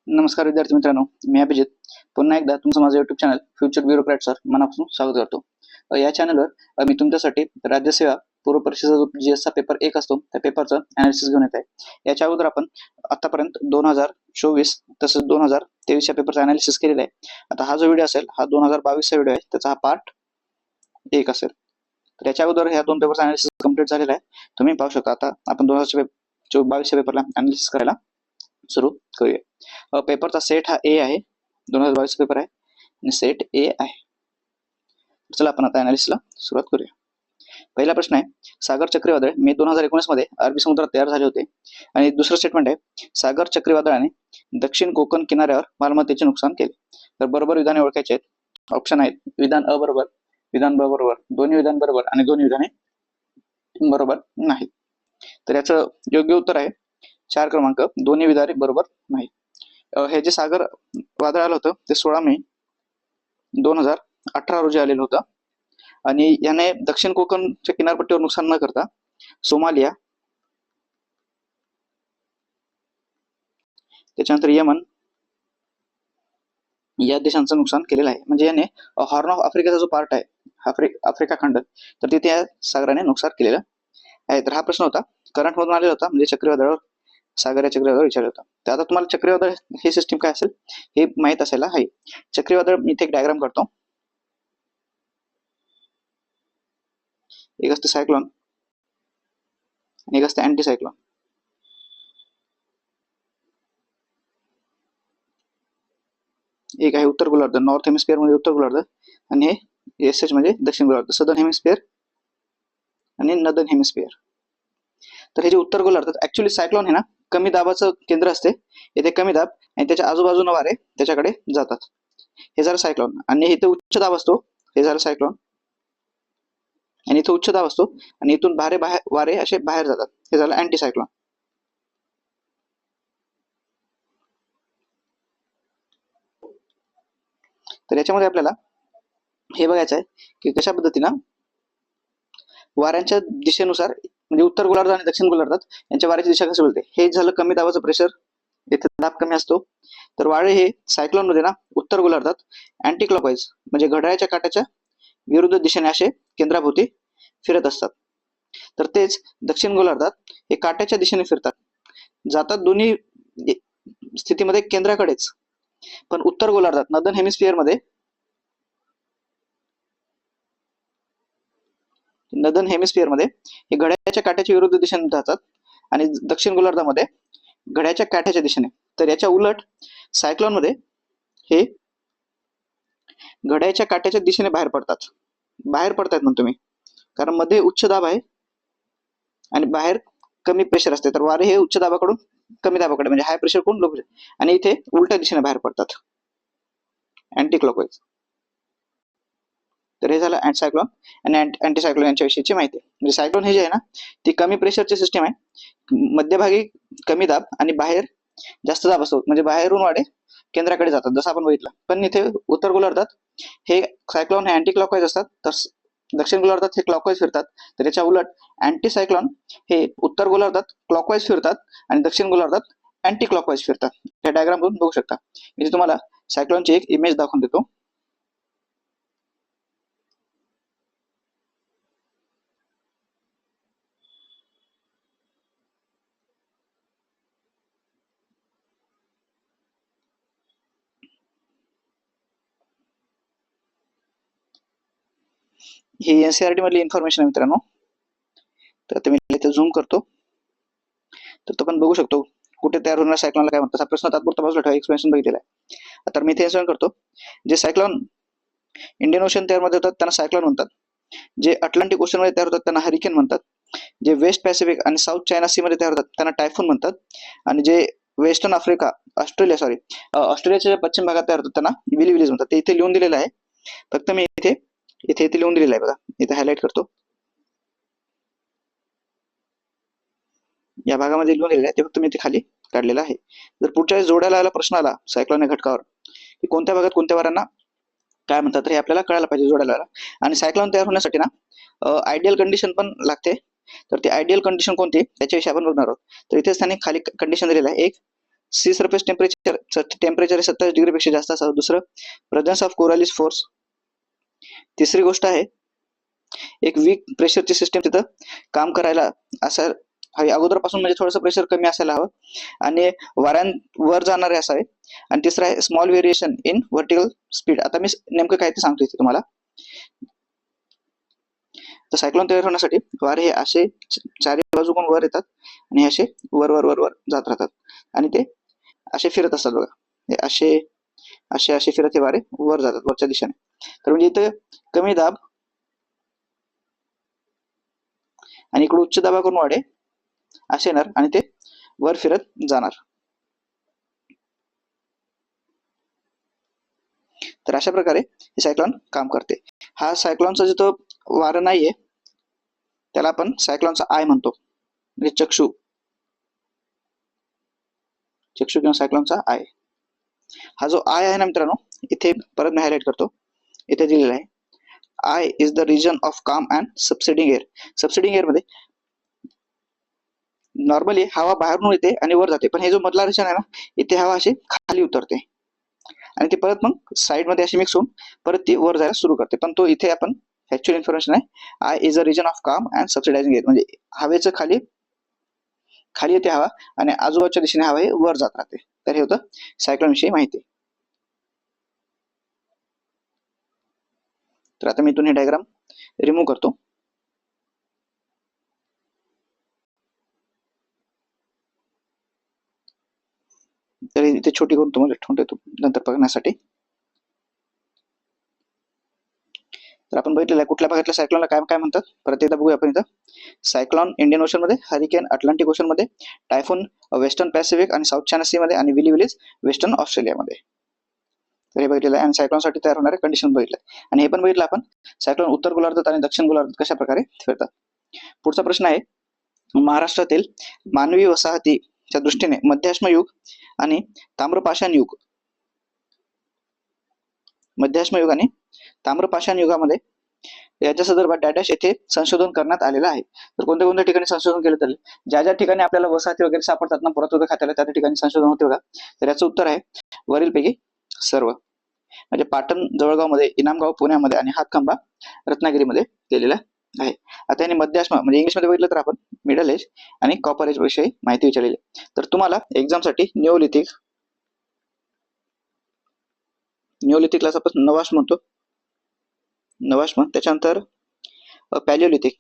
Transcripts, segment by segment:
नमस्कार विद्यार्थी मित्रांनो, मी अभिजित पुन्हा एकदा तुमचं माझं YouTube channel future bureaucrat sir मनापासून स्वागत करतो. या चॅनलवर मी तुमच्यासाठी राज्यसेवा पूर्व परीक्षेचा जो GS पेपर 1 असतो त्या पेपरचं अनालिसिस घेऊन येत आहे. याच्या अगोदर आपण आतापर्यंत 2024 तसंच 2023 या पेपरचा अनालिसिस केलेला आहे. आता हा जो व्हिडिओ असेल हा 2022 चा व्हिडिओ आहे, त्याचा हा पार्ट 1 असेल. तर याच्या अगोदर ह्या दोन पेपरचा अनालिसिस कंप्लीट झालेला आहे. तुम्ही पाहू शकता. आता आपण 2022 पेपरला अनालिसिस करायला सुरू करूया. पेपरचा सेट हा ए आहे, 2022 पेपर आहे आणि सेट ए आहे. चला आपण आता अनालिसिसला सुरुवात करूया. पहिला प्रश्न आहे, सागर चक्रीवादळ मे 2019 मध्ये अरबी समुद्रात तयार झाले होते. आणि दुसरं स्टेटमेंट आहे, सागर चक्रीवादळाने दक्षिण कोकण किनाऱ्यावर मालमत्तेचे नुकसान केले. तर बरोबर विधाने ओळखायचे आहेत. ऑप्शन आहेत विधान अ बरोबर, विधान ब बरोबर, दोन्ही विधान बरोबर आणि दोन्ही विधाने बरोबर नाही. तर याचं योग्य उत्तर आहे 4 क्रमांक, दोन्ही विधाने बरोबर नाही. हे जे सागर वादळ आलं होतं ते 16 मे 2018 रोजी आलेलं होतं आणि याने दक्षिण कोकणच्या किनारपट्टीवर नुकसान न करता सोमालिया, त्याच्यानंतर यमन या देशांचं नुकसान केलेलं आहे. म्हणजे याने हॉर्न ऑफ आफ्रिकेचा जो पार्ट आहे आफ्रिका खंड, तर तिथे या सागराने नुकसान केलेलं आहे. तर हा प्रश्न होता करंट मधून आलेला होता, म्हणजे चक्रीवादळावर सागराच्या चक्रीवादळ विचारलं होतं. तर आता तुम्हाला चक्रीवादळ हे सिस्टीम काय असेल हे माहित असायला आहे. चक्रीवादळ मी इथे एक डायग्राम करतो. एक असते सायक्लोन आणि एक असते अँटी सायक्लोन. एक आहे उत्तर गोलार्ध, नॉर्थ हेमिस्फिअर मध्ये उत्तर गोलार्ध, आणि हे एसएच म्हणजे दक्षिण गोलार्ध, सदर्न हेमिस्फिअर आणि नदर्न हेमिस्फिअर. तर हे जे उत्तर गोलार्ध ऍक्च्युअली सायक्लोन आहे ना, कमी दाबाचं केंद्र असते. येथे कमी दाब आणि त्याच्या आजूबाजूला वारे त्याच्याकडे जातात, हे झालं सायक्लोन. आणि इथे उच्च दाब असतो, हे झालं सायक्लोन. आणि इथे उच्च दाब असतो आणि इथून वारे असे बाहेर जातात, हे झालं अँटी सायक्लोन. तर याच्यामध्ये आपल्याला हे बघायचं आहे की कशा पद्धतीनं वाऱ्यांच्या दिशेनुसार, म्हणजे उत्तर गोलार्ध आणि दक्षिण गोलार्धात यांच्या वाऱ्याची दिशा कशी बदलते. हे झालं कमी दाबाचं प्रेशर, इथे दाब कमी असतो. तर वारे हे सायक्लोन मध्ये ना उत्तर गोलार्धात अँटी क्लॉकवाईज म्हणजे घड्याळाच्या काट्याच्या विरुद्ध दिशेने असे केंद्राभोवती फिरत असतात. तर तेच दक्षिण गोलार्धात हे काट्याच्या दिशेने फिरतात, जातात दोन्ही स्थितीमध्ये केंद्राकडेच. पण उत्तर गोलार्धात नदर्न हेमिस्फिअर मध्ये हे घड्याळाच्या काट्याच्या विरुद्ध दिशेने जातात आणि दक्षिण गोलार्धामध्ये घड्याळाच्या काट्याच्या दिशेने. तर याच्या उलट सायक्लोन मध्ये हे घड्याळाच्या काट्याच्या दिशेने बाहेर पडतात म्हणतो मी, कारण मध्ये उच्च दाब आहे आणि बाहेर कमी प्रेशर असते. तर वारे हे उच्च दाबाकडून कमी दाबाकडे, म्हणजे हाय प्रेशर कडून लो प्रेशर, आणि इथे उलट्या दिशेने बाहेर पडतात अँटी क्लॉकवाईज. तर हे झालं सायक्लोन आणि अँटी सायक्लोन यांच्याविषयीची माहिती. म्हणजे सायक्लोन हे जे आहे ना, ती कमी प्रेशरची सिस्टीम आहे. मध्यभागी कमी दाब आणि बाहेर जास्त दाब असतो, म्हणजे बाहेरून वारे केंद्राकडे जातात, जसं आपण बघितलं. पण इथे उत्तर गोलार्धात हे सायक्लोन हे अँटी क्लॉकवाईज असतात, तर दक्षिण गोलार्धात हे क्लॉकवाईज फिरतात. तर याच्या उलट अँटी सायक्लोन हे उत्तर गोलार्धात क्लॉकवाईज फिरतात आणि दक्षिण गोलार्धात अँटी क्लॉकवाईज फिरतात. हे डायग्राम बघून बघू शकता. मी तुम्हाला सायक्लोनची एक इमेज दाखवून देतो. ही एनसीईआरटी मधली इन्फॉर्मेशन आहे मित्रांनो. तर आता मी इथे झूम करतो, तर तो पण बघू शकतो कुठे तयार होणार सायक्लोनला काय म्हणतात. हा प्रश्न तात्पुरता बाजूला ठेवा, एक्सप्लेनेशन बघितलेला आहे. तर मी इथे एक्सप्लेन करतो. जे सायक्लोन इंडियन ओशन तयार मध्ये होतात त्यांना सायक्लोन म्हणतात. जे अटलांटिक ओशन मध्ये तयार होतात त्यांना हरिकेन म्हणतात. जे वेस्ट पॅसिफिक आणि साऊथ चायना सी मध्ये तयार होतात त्यांना टायफून म्हणतात. आणि जे वेस्टर्न ऑस्ट्रेलियाच्या पश्चिम भागात तयार होतात त्यांना विलीज म्हणतात. ते इथे लिहून दिलेलं आहे, फक्त मी इथे लिहून दिलेलं आहे बघा, इथे हायलाइट करतो. या भागामध्ये लिहून दिलेलं आहे, ते फक्त मी इथे खाली काढलेलं आहे. जर पुढच्या जोड्याला आला प्रश्न आला सायक्लोन या घटकावर की कोणत्या भागात कोणत्या वाऱ्यांना काय म्हणतात, तर हे आपल्याला कळायला पाहिजे जोड्याला. आणि सायक्लोन तयार होण्यासाठी ना आयडियल कंडिशन पण लागते. तर ती आयडियल कंडिशन कोणती त्याच्याविषयी आपण बघणार आहोत. तर इथेच त्यांनी खाली कंडिशन दिलेलं आहे. एक सी सरफेस टेम्परेचर 27 डिग्री पेक्षा जास्त असावं. दुसरं, presence of coral is force. तिसरी गोष्ट आहे, एक वीक प्रेशरची सिस्टीम तिथं काम करायला असं हवी, अगोदरपासून म्हणजे थोडंसं प्रेशर कमी असायला हवं आणि वाऱ्यांवर जाणारे असावे. आणि तिसरं आहे small variation in vertical speed. आता मी नेमकं काय ते सांगतो इथे तुम्हाला. तर सायक्लोन तयार होण्यासाठी वारे हे असे चारी बाजूकडून वर येतात आणि असे वर वर वर वर जात राहतात आणि ते असे फिरत असतात बघा. हे असे असे असे फिरत हे वारे वर जातात वरच्या दिशेने. तर म्हणजे इथे कमी दाब आणि इकडे उच्च दाबाकडून वारे असे येणार आणि ते वर फिरत जाणार. तर अशा प्रकारे हे सायक्लॉन काम करते. हा सायक्लॉनचा जो तो वारा नाहीये त्याला आपण सायक्लॉनचा आय म्हणतो, म्हणजे चक्षु किंवा सायक्लॉनचा आय. हा जो आय आहे ना मित्रांनो, इथे परत मी हायलाइट करतो, इथे दिलेला आहे I is the region of काम अँड सबसिडिंग एअर. सबसिडिंग एअर मध्ये नॉर्मली हवा बाहेरून येते आणि वर जाते, पण हे जो मधला रिजन आहे ना, इथे हवा अशी खाली उतरते आणि ती परत मग साइड मध्ये अशी मिक्स होऊन परत ती वर जायला सुरू करते. पण तो इथे आपण ऍक्च्युअल इन्फॉर्मेशन आहे, I is a reason of काम अँड सबसिडायझिंग एअर, म्हणजे हवेचं खाली खाली येते हवा आणि आजूबाजूच्या दिशेने हवा हे वर जात राहते. तर हे होतं सायक्लोन विषयी माहिती. तर आता मी इथून हे डायग्राम रिमूव्ह करतो. तर इथे छोटी करून तुम्हाला ठेवून देतो नंतर बघण्यासाठी. तर आपण बघितलेलं आहे कुठल्या भागातल्या सायक्लोनला काय काय म्हणतात, परत एकदा बघूया आपण इथं. सायक्लॉन इंडियन ओशन मध्ये, हरिकेन अटलांटिक ओशन मध्ये, टायफून वेस्टर्न पॅसिफिक आणि साऊथ चायना सी मध्ये आणि विली विलीज वेस्टर्न ऑस्ट्रेलियामध्ये. तर हे बघितलेलं आहे आणि सायक्लॉनसाठी तयार होणारे कंडिशन बघितले आणि हे पण बघितलं आपण सायक्लॉन उत्तर गोलार्धात आणि दक्षिण गोलार्धात कशा प्रकारे फिरतात. पुढचा प्रश्न आहे, महाराष्ट्रातील मानवी वसाहतीच्या दृष्टीने मध्याश्म युग आणि ताम्रपाषाण युग, मध्याश्म युग आणि ताम्रपाषाण युगामध्ये याच्या संदर्भात डॅडॅश येथे संशोधन करण्यात आलेलं आहे. तर कोणत्या कोणत्या ठिकाणी संशोधन केलं तर ज्या ज्या ठिकाणी आपल्याला वसाहती वगैरे सापडतात ना पुरातत्व खात्याला, त्या ठिकाणी संशोधन होते बघा. तर याचं उत्तर आहे वरीलपैकी सर्व. म्हणजे पाटण जवळगावमध्ये, इनामगाव पुण्यामध्ये आणि हातखंबा रत्नागिरीमध्ये केलेला आहे. आता याने मध्याश्म म्हणजे इंग्लिशमध्ये बघितलं तर आपण मिडल एज आणि कॉपर एज विषयी माहिती विचारलेली. तर तुम्हाला एक्झामसाठी निओलिथिकला आपण नवाश्म म्हणतो, नवाश्म. त्याच्यानंतर पॅलिओलिथिक,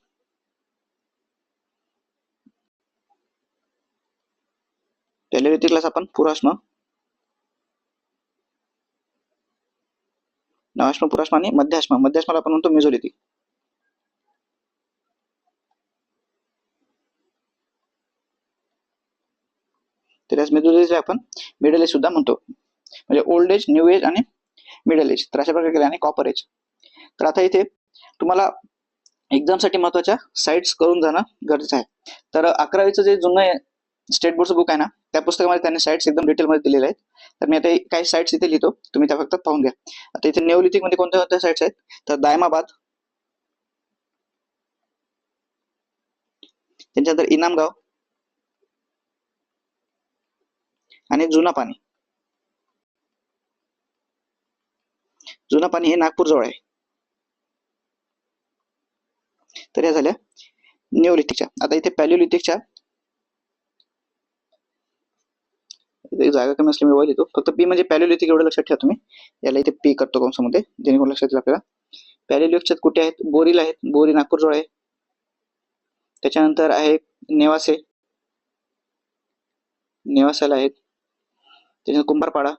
पॅलिओलिथिकला आपण पुराश्म, नवाश्म, पुराश्म आणि मध्याश्माला आपण म्हणतो मेझोलिथिक. तर याच मेझोलिथिकला आपण मिडल एज सुद्धा म्हणतो, म्हणजे ओल्ड एज, न्यू एज आणि मिडल एज. तर अशा प्रकारे केले आणि कॉपर एज. तर आता इथे तुम्हाला एक्झामसाठी महत्वाच्या साइट्स करून जाणं गरजेचं आहे. तर 11वीचं जे जुनं स्टेट बोर्डचं बुक आहे ना, त्या पुस्तकामध्ये त्यांनी साइट्स एकदम डिटेलमध्ये दिलेल्या आहेत. तर मी आता काही साइट्स इथे लिहितो, तुम्ही त्या फक्त पाहून घ्या. आता इथे निओलिथिक मध्ये कोणत्या कोणत्या साइट्स आहेत, तर दायमाबाद, त्याच्यानंतर इनामगाव आणि जुना पाणी. जुना पाणी हे नागपूर जवळ आहे. तर या झाल्या निओलिथिकच्या. आता इथे पॅलिओलिथिकच्या जागा कमी असल्यामुळे वय लिहितो, फक्त पी म्हणजे पॅलिओलिथिक एवढं लक्षात ठेवा तुम्ही. याला इथे पी करतो कंसामध्ये, जेणेकरून लक्षात येईल आपल्याला. पॅलिओलिथिकच्यात कुठे आहेत, बोरीला आहेत, बोरी नागपूर जवळ आहे. त्याच्यानंतर आहे नेवासे, नेवासाला आहेत. त्याच्यानंतर कुंभारपाडा,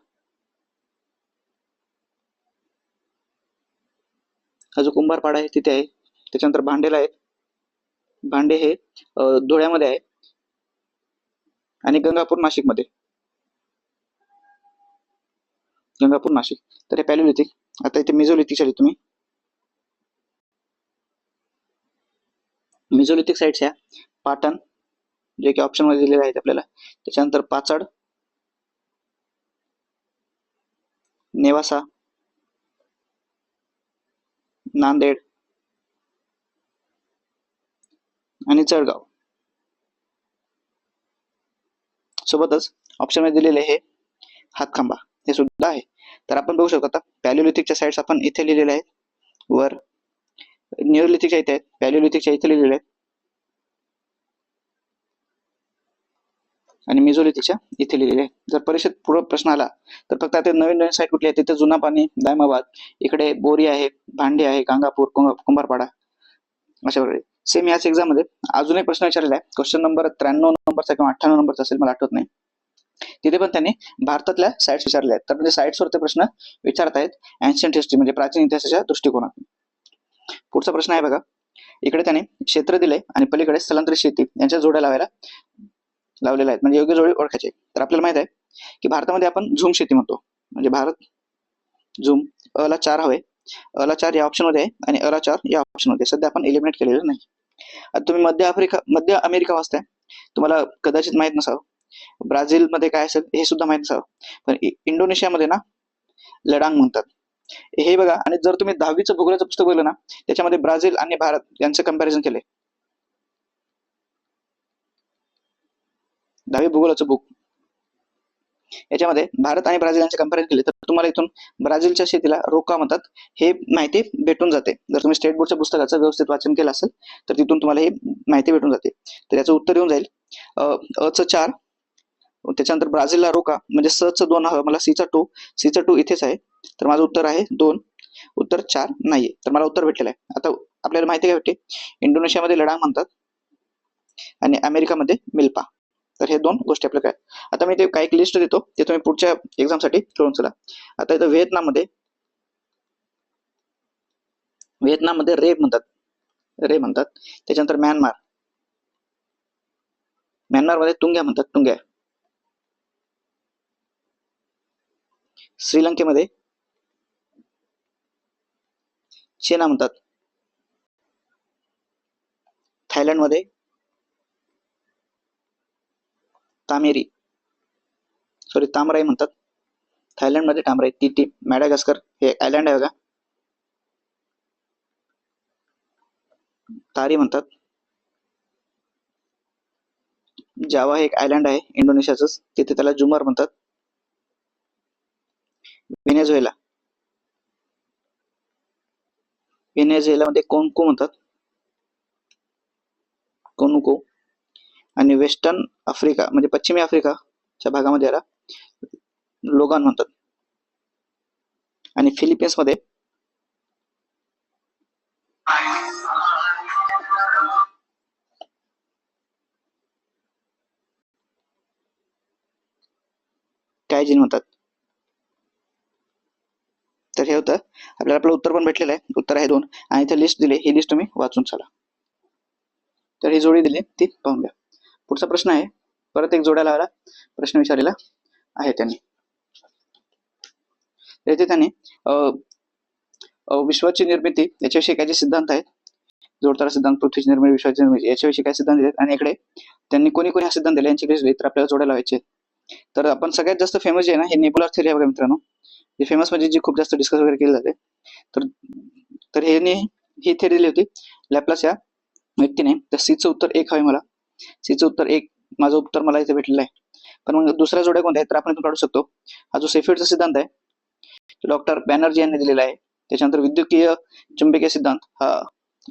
हा जो कुंभारपाडा आहे तिथे आहे. त्याच्यानंतर भांडेला आहेत, भांडे हे धुळ्यामध्ये आहे आणि गंगापूर नाशिकमध्ये, गंगापूर नाशिक. तर हे पॅलिओलिथिक. आता इथे मेझोलिथिक आले तुम्ही. मेझोलिथिक साइट्स ह्या पाटण, जे की ऑप्शन मध्ये दिलेले आहेत आपल्याला. त्याच्यानंतर पाचड, नेवासा, नांदेड आणि जळगाव. सोबतच ऑप्शन मध्ये दिलेले हे हातखांबा हे सुद्धा आहे. तर आपण बघू शकतो आता पॅलिओलिथिकच्या साइट्स आपण इथे लिहिलेले आहेत, वर निओलिथिकच्या इथे आहेत, पॅलिओलिथिकच्या इथे लिहिलेले आहेत आणि मेझोलिथिकच्या इथे लिहिलेले आहे. जर परीक्षेत पूर्ण प्रश्न आला तर फक्त आता नवीन नवीन साईट कुठली आहे, तिथे जुना पाणी, दायमाबाद, इकडे बोरी आहे, भांडे आहे, गांगापूर, कुंभारपाडा, अशा प्रकारे. सेम याच एक्झाम मध्ये अजून एक प्रश्न विचारलेला आहे, क्वेश्चन नंबर 93 नंबरचा किंवा 98 नंबरचा असेल, मला आठवत नाही. तिथे पण त्यांनी भारतातल्या साइट्स विचारल्या आहेत. तर म्हणजे साइट्सवर ते प्रश्न विचारतायत एन्शियंट हिस्ट्री म्हणजे प्राचीन इतिहासाच्या दृष्टिकोनातून. पुढचा प्रश्न आहे बघा, इकडे त्यांनी क्षेत्र दिले आणि पलीकडे स्थलांतरित शेती यांच्या जोड्या लावलेल्या आहेत, म्हणजे योग्य जोडी ओळखायचे. तर आपल्याला माहित आहे की भारतामध्ये आपण झूम शेती म्हणतो, म्हणजे भारत झूम. अला 4 हवे, अला 4 या ऑप्शन मध्ये आहे आणि अला 4 या ऑप्शन मध्ये. सध्या आपण एलिमिनेट केलेलं नाही. आता तुम्ही मध्य अमेरिका वाचताय, तुम्हाला कदाचित माहित नसावं ब्राझील मध्ये काय असेल हे सुद्धा माहित नसावं, पण इंडोनेशियामध्ये ना लडांग म्हणतात हे बघा. आणि जर तुम्ही 10वीचं भूगोलाचं पुस्तक बघितलं ना, त्याच्यामध्ये ब्राझील आणि भारत यांचं कंपॅरिझन केलंय, 10वी भूगोलाचं बुक, याच्यामध्ये भारत आणि ब्राझील यांचे कंपॅरिझन केले तर तुम्हाला इथून ब्राझीलच्या शेतीला रोका म्हणतात हे माहिती भेटून जाते. जर तुम्ही स्टेट बोर्डच्या पुस्तकाचं व्यवस्थित वाचन केलं असेल तर तिथून तुम्हाला ही माहिती भेटून जाते. तर याचं उत्तर येऊन जाईल अचं 4, त्याच्यानंतर ब्राझीलला रोका, म्हणजे स चं 2 हवं मला, सीचा 2 इथेच आहे, तर माझं उत्तर आहे 2, उत्तर 4 नाहीये. तर मला उत्तर भेटलेलं आहे. आता आपल्याला माहिती काय भेटते, इंडोनेशियामध्ये लडांग म्हणतात आणि अमेरिकामध्ये मिल्पा. तर हे 2 गोष्टी आपल्याला काय. आता मी ते काही लिस्ट देतो, ते तुम्ही पुढच्या एक्झाम साठी करून चला. आता इथं व्हिएतनाममध्ये रे म्हणतात, त्याच्यानंतर म्यानमारमध्ये तुंग्या म्हणतात, श्रीलंकेमध्ये चेना म्हणतात, थायलंडमध्ये तामराई म्हणतात, थायलंडमध्ये तामराई. ती मॅडागास्कर हे आयलंड आहे बघा, तारी म्हणतात. जावा हे एक आयलंड आहे इंडोनेशियाच, तिथे त्याला जुमर म्हणतात. व्हेनेझुएलामध्ये कोन्को म्हणतात, कोनुको. आणि वेस्टर्न आफ्रिका म्हणजे पश्चिमी आफ्रिकाच्या भागामध्ये याला लोगान म्हणतात. आणि फिलिपिन्स मध्ये कायजिन म्हणतात. तर हे होतं आपल्याला, आपलं उत्तर पण भेटलेलं आहे, उत्तर आहे 2. आणि इथे लिस्ट दिली, ही लिस्ट तुम्ही वाचून चला. तर ही जोडी दिली ती पाहून घ्या. पुढचा प्रश्न आहे, परत एक जोड्या लावायला प्रश्न विचारलेला आहे त्यांनी. येथे त्यांनी विश्वाची निर्मिती याच्याविषयी काय सिद्धांत आहेत, जोडतारा सिद्धांत, पृथ्वीची निर्मिती, विश्वाची निर्मिती, याच्याविषयी काय सिद्धांत दिलेत आणि इकडे त्यांनी कोणी हा सिद्धांत दिला यांची लिस्ट दिली. तर आपल्याला जोड्या लावायचे. तर आपण सगळ्यात जास्त फेमस जे आहे ना, हे नेबुलर थिअरी आहे बघा मित्रांनो. हे फेमस म्हणजे जी खूप जास्त डिस्कस वगैरे केली जाते. तर ही थिअरी दिली होती लॅप्लास या व्यक्तीने. तर सीचं उत्तर 1 हवे मला, सीचं उत्तर 1, माझं उत्तर मला इथे भेटलेलं आहे. पण मग दुसऱ्या जोड्या कोणत्या आहेत तर आपण इथून काढू शकतो. हा जो सेफ्यूडचा सिद्धांत आहे तो डॉक्टर बॅनर्जी यांनी दिलेला आहे. त्याच्यानंतर विद्युतीय चुंबकीय सिद्धांत हा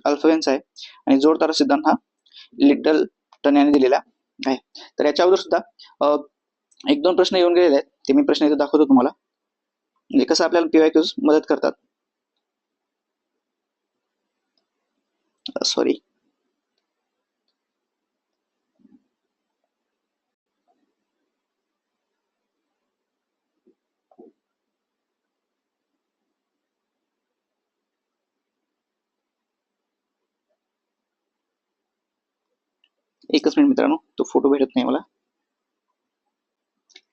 अल्फवेन्स आहे आणि जोडतारा सिद्धांत हा लिटलटन यांनी दिलेला आहे. तर याच्या अगोदर सुद्धा 1-2 प्रश्न येऊन गेलेले आहेत, ते मी प्रश्न इथे दाखवतो तुम्हाला, म्हणजे कसं आपल्याला पीवायक्यूज मदत करतात. सॉरी, एकच मिनिट मित्रांनो, तो फोटो भेटत नाही मला.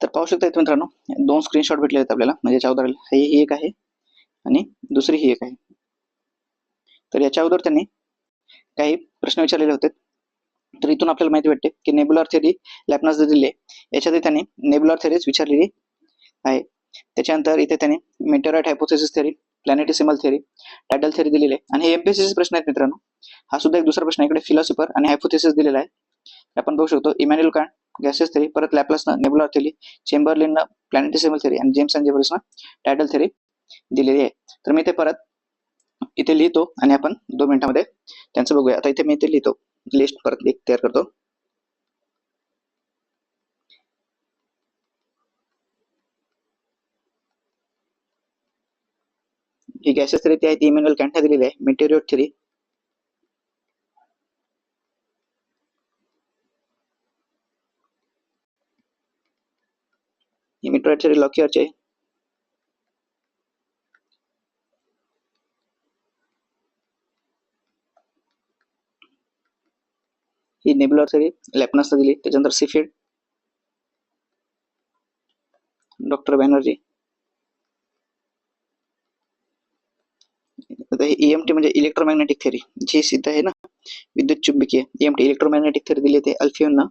तर पाहू शकता मित्रांनो, 2 स्क्रीनशॉट भेटले आहेत आपल्याला, म्हणजे याच्या अगोदर ही एक आहे आणि दुसरी ही एक आहे. तर याच्या अगोदर त्यांनी काही प्रश्न विचारलेले होते. तर इथून आपल्याला माहिती भेटते की नेबुलर थिअरी लॅप्लास दिली आहे, याच्यात त्यांनी नेबुलर थिअरीज विचारलेली आहे. त्याच्यानंतर इथे त्यांनी meteorite hypothesis theory, planetesimal theory, tidal theory दिलेली आहे. आणि हे एमपीएससीचे प्रश्न आहेत मित्रांनो. हा सुद्धा एक दुसरा प्रश्न इकडे फिलॉसॉफर आणि हायपोथेसिस दिलेला आहे. आपण बघू शकतो इमॅन्युअल कांट, गॅसेस थेरी, परत लॅपलासनं नेब्युलर थेरी, चेंबरलिननं प्लॅनेटेसिमल थेरी आणि जेम्स अँड जेफरीसनं टायडल थेरी दिलेली आहे. तर मी ते परत इथे लिहितो आणि आपण 2 मिनिटांमध्ये त्यांचं बघूया. आता इथे मी इथे लिहितो, लिस्ट परत एक तयार करतो. ही गॅसेस थेरी ती आहे ती इमॅन्युअल कॅन्टने दिलेली आहे. मेटेरिओट थेरी, ही मेटेरिओट थेरी लॉकियरची आहे. ही नेब्युलर थेरी लॅपलासनं दिली. त्याच्यानंतर सिफिड, डॉक्टर बॅनर्जी. आता हे ईएमटी म्हणजे इलेक्ट्रोमॅग्नेटिक थेरी, जी सिद्ध आहे ना विद्युत चुंबकीय, ईएमटी इलेक्ट्रोमॅग्नेटिक थेरी दिली ते अल्फियननं.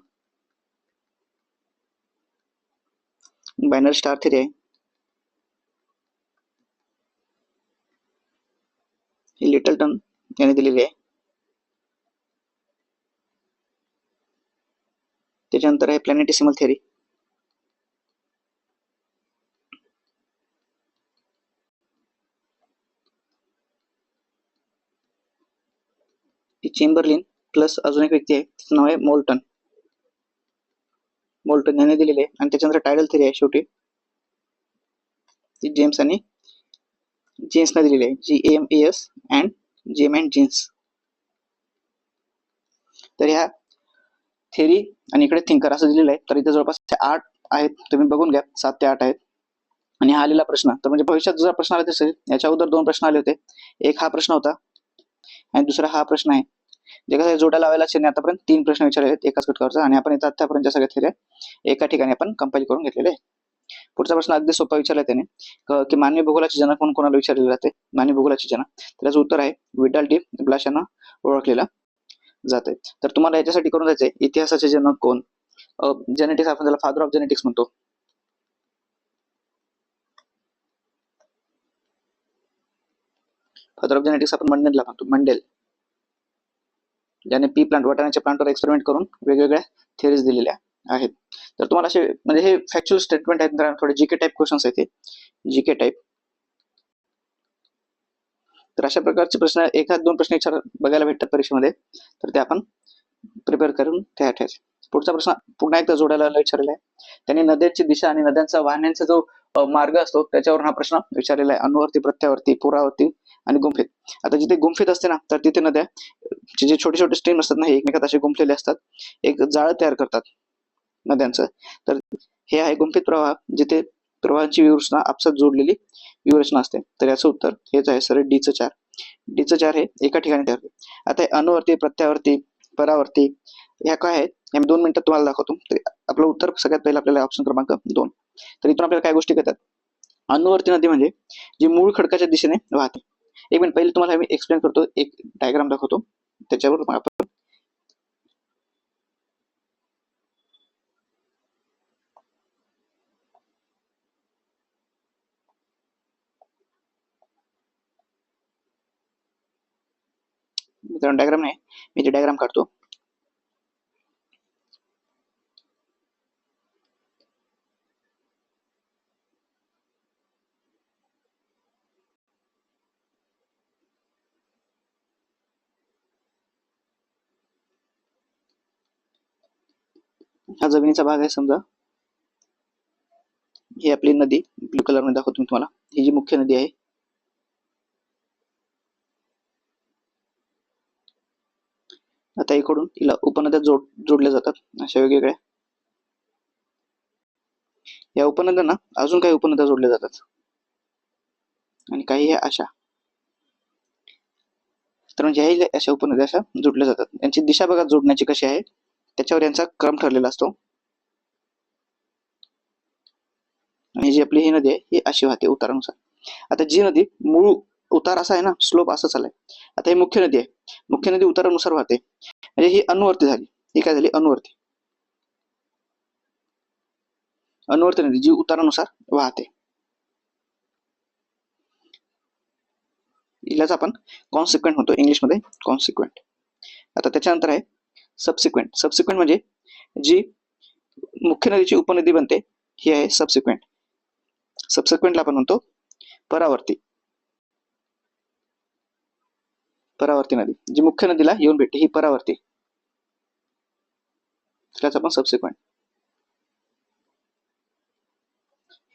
बायनरी स्टार थेरी आहे, ही लिटलटन यांनी दिलेली आहे. त्याच्यानंतर आहे प्लॅनेटेसिमल थेरी, चेंबरलिन प्लस अजून एक व्यक्ती आहे, त्याचं नाव आहे मोल्टन. मोल्टन यांनी दिलेली आहे. आणि त्याच्यानंतर टायडल थेरी आहे शेवटी, ती जेम्स आणि जीन्सने दिलेली आहे, GAMES and gem and genes. तर ह्या थेरी आणि इकडे थिंकर असं दिलेलं आहे. तर इथे जवळपास 8 आहेत, तुम्ही बघून घ्या, 7 ते 8 आहेत. आणि हा आलेला प्रश्न, तर म्हणजे भविष्यात जर प्रश्न आले असेल, याच्या अगोदर 2 प्रश्न आले होते. एक हा प्रश्न होता आणि दुसरा हा प्रश्न आहे. जे कसं जोड्या लावायला शेने आतापर्यंत 3 प्रश्न विचारले आहेत एकाच घटकावरचा, आणि आपण इथं आतापर्यंत सगळ्या थेऱ्या एका ठिकाणी आपण कंपाईल करून घेतलेले आहे. पुढचा प्रश्न अगदी सोपा विचारला त्याने, की मानवी भूगोलाचे जनक म्हणून कोणाला विचारले जाते? मानवी भूगोलाचे जनक, त्याचं उत्तर आहे विडाल डी ब्लाश यांना ओळखलेलं जाते. तर तुम्हाला याच्यासाठी करून जायचंय इतिहासाचे जनक कोण, जेनेटिक्स आपण त्याला फादर ऑफ जेनेटिक्स म्हणतो. फादर ऑफ जेनेटिक्स आपण मंडेलला म्हणतो, मंडेल, ज्याने पी प्लांट वाटाण्याच्या प्लांटवर एक्सपेरिमेंट करून वेगवेगळ्या थिअरीज दिलेल्या आहेत. तर तुम्हाला असे म्हणजे हे फॅक्च्युअल स्टेटमेंट आहेत, थोडे जीके टाईप क्वेश्चन्स आहेत, ते जीके टाईप. तर अशा प्रकारचे प्रश्न, एखाद 2 प्रश्न विचार बघायला भेटतात परीक्षेमध्ये, तर ते आपण प्रिपेअर करून तयार ठेवायचे. पुढचा प्रश्न पुन्हा एकदा जोडायला विचारलेला आहे. त्यांनी नद्यांची दिशा आणि नद्यांचा वाहण्याचा जो मार्ग असतो त्याच्यावरून हा प्रश्न विचारलेला आहे. अणुवरती, प्रत्यावर्ती, पुरावरती आणि गुंफेत. आता जिथे गुंफेत असते ना, तर तिथे नद्या जे छोटे छोटे स्ट्रीम असतात ना, हे एकमेकात असे गुंफलेले असतात, एक जाळं तयार करतात नद्यांचं. तर हे आहे गुंफित प्रवाह, जिथे प्रवाहांची व्यूहरचना आपसात जोडलेली व्यूहरचना असते. तर याचं उत्तर हेच आहे सर, डीचं 4. डीचं 4 हे एका ठिकाणी तयार होते. आता अणुवरती, प्रत्यावर्ती, परावर्ती ह्या काय आहेत, हे मी 2 मिनिटात तुम्हाला दाखवतो. तर आपलं उत्तर सगळ्यात पहिलं आपल्याला ऑप्शन क्रमांक 2. तर इथून आपल्याला काय गोष्टी कळतात? अणुवरती नदी म्हणजे जी मूळ खडकाच्या दिशेने वाहते. एक मिनिट, पहिले तुम्हाला मी एक्सप्लेन करतो, एक डायग्राम दाखवतो, त्याच्यावर आपण डायग्राम नाही, मी ते डायग्राम काढतो. हा जमिनीचा भाग आहे समजा. ही आपली नदी ब्लू कलर मध्ये दाखवतो मी तुम्हाला, ही जी मुख्य नदी आहे. आता इकडून तिला उपनद्या जोडल्या जातात अशा वेगवेगळ्या. या उपनद्यांना अजून काही उपनद्या जोडल्या जातात, आणि काही ह्या अशा. तर म्हणजे ह्या अशा उपनद्या अशा जोडल्या जातात. यांची दिशा बघा जोडण्याची कशी आहे, त्याच्यावर यांचा क्रम ठरलेला असतो. आणि जी आपली ही नदी आहे ही अशी वाहते उतारानुसार. आता जी नदी मूळ उतार असा आहे ना, स्लोप असं चाललाय. आता ही मुख्य नदी आहे, मुख्य नदी उतारानुसार वाहते, म्हणजे ही अनुवर्ती झाली. ही काय झाली? अनुवर्ती. अनुवर्ती नदी जी उतारानुसार वाहते, हिलाच आपण कॉन्सिक्वेंट म्हणतो इंग्लिशमध्ये, कॉन्सिक्वेंट. आता त्याच्यानंतर आहे सबसिक्वेंट. सबसिक्वेंट म्हणजे जी मुख्य नदीची उपनदी बनते ही आहे सबसिक्वेंट. सबसिक्वेंटला आपण म्हणतो परावर्ती. परावर्ती नदी जी मुख्य नदीला येऊन भेटते ही परावर्ती, त्यालाच आपण सबसिक्वेंट.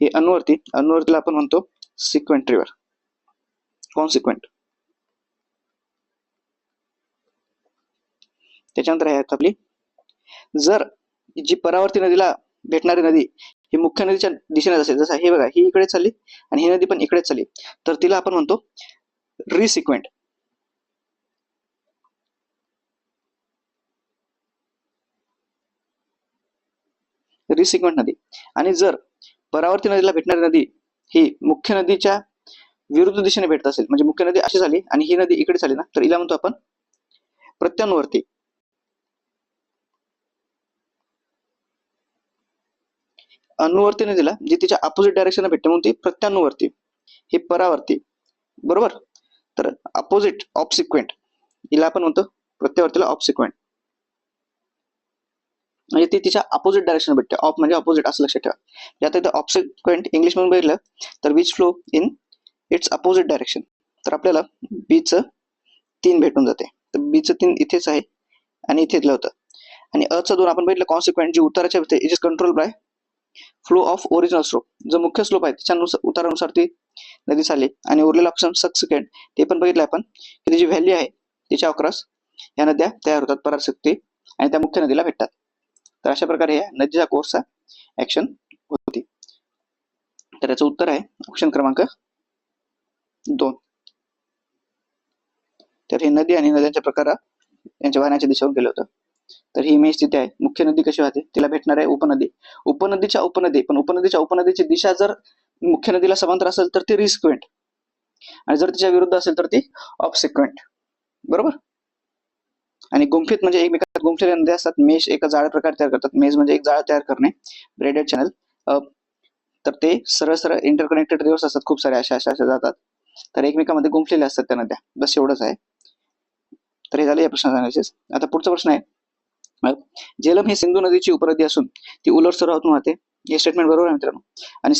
ही अनुवर्ती, अनुवर्तीला आपण म्हणतो सिक्वेंट रिव्हर, कॉन्सिक्वेंट. त्याच्यानंतर आहे आपली, जर जी परावर्ती नदीला भेटणारी नदी ही मुख्य नदीच्या दिशेने असेल, जसं हे बघा ही इकडे चालली आणि ही नदी पण इकडेच चालली, तर तिला आपण म्हणतो रिसिक्वेंट. रिसिक्वेंट नदी. आणि जर परावर्ती नदीला भेटणारी नदी ही मुख्य नदीच्या विरुद्ध दिशेने भेटत असेल, म्हणजे मुख्य नदी अशी झाली आणि ही नदी इकडे झाली ना, तर हिला म्हणतो आपण प्रत्यानुवर्ती. अनुवर्ती नदीला जी तिच्या अपोजिट डायरेक्शन भेटते म्हणून ती प्रत्यानुवर्ती. ही परावर्ती, बरोबर. तर अपोजिट ऑब्सिक्वेंट हिला आपण म्हणतो प्रत्यावर्तीला ऑब्सिक्वेंट, म्हणजे ती तिच्या अपोजिट डायरेक्शन भेटते. ऑप म्हणजे अपोजिट असं लक्षात ठेवा. आता इथं ऑब्सिक्वेंट इंग्लिश मध्ये बघितलं तर which flow in its opposite direction. तर आपल्याला बीचं 3 भेटून जाते. तर बीचं 3 इथेच आहे आणि इथे दिलं होतं. आणि अचं 2 आपण बघितलं कॉन्सिक्वेंट, जी उताराच्या it is control by flow of original slope. जो मुख्य स्लोप आहे त्याच्यानुसार उतारानुसार ती नदी चालली. आणि उरलेला ऑप्शन सबसिक्वेंट ते पण बघितलं आपण की जी व्हॅल्यू आहे तिच्या अक्रॉस या नद्या तयार होतात पराशक्ती आणि त्या मुख्य नदीला भेटतात. तर अशा प्रकारे या नदीच्या कोर्सचा ऍक्शन होती. तर याचं उत्तर आहे ऑप्शन क्रमांक 2. तर हे नदी आणि नद्यांच्या प्रकार यांच्या वाहनाच्या दिशेवर गेलं होतं. तर ही इमेज तिथे आहे. मुख्य नदी कशी वाहते, तिला भेटणार आहे उपनदी. उपनदीच्या उपनदी, पण उपनदीच्या उपनदीची दिशा जर मुख्य नदीला समांतर असेल तर ती रिसिक्वेंट, आणि जर तिच्या विरुद्ध असेल तर ती ऑब्सिक्वेंट, बरोबर. आणि गुंफित म्हणजे एकमेकात गुंफलेल्या नद्या असतात. मेश एका जाळ प्रकार तयार करतात. मेज म्हणजे एक जाळ तयार करणे, ब्रेडेड चॅनल. तर ते सरळ सरळ इंटरकनेक्टेड रिव्हर्स असतात, खूप सारे अशा जातात. तर एकमेकांमध्ये गुंफलेल्या असतात त्या नद्या, बस एवढंच आहे. तर हे झालं या प्रश्नाचा अनालिसिस. आता पुढचा प्रश्न आहे, झेलम ही सिंधू नदीची उपनदी असून ती उलट स्वरावातून वाहते. हे स्टेटमेंट बरोबर आहे मित्रांनो. आणि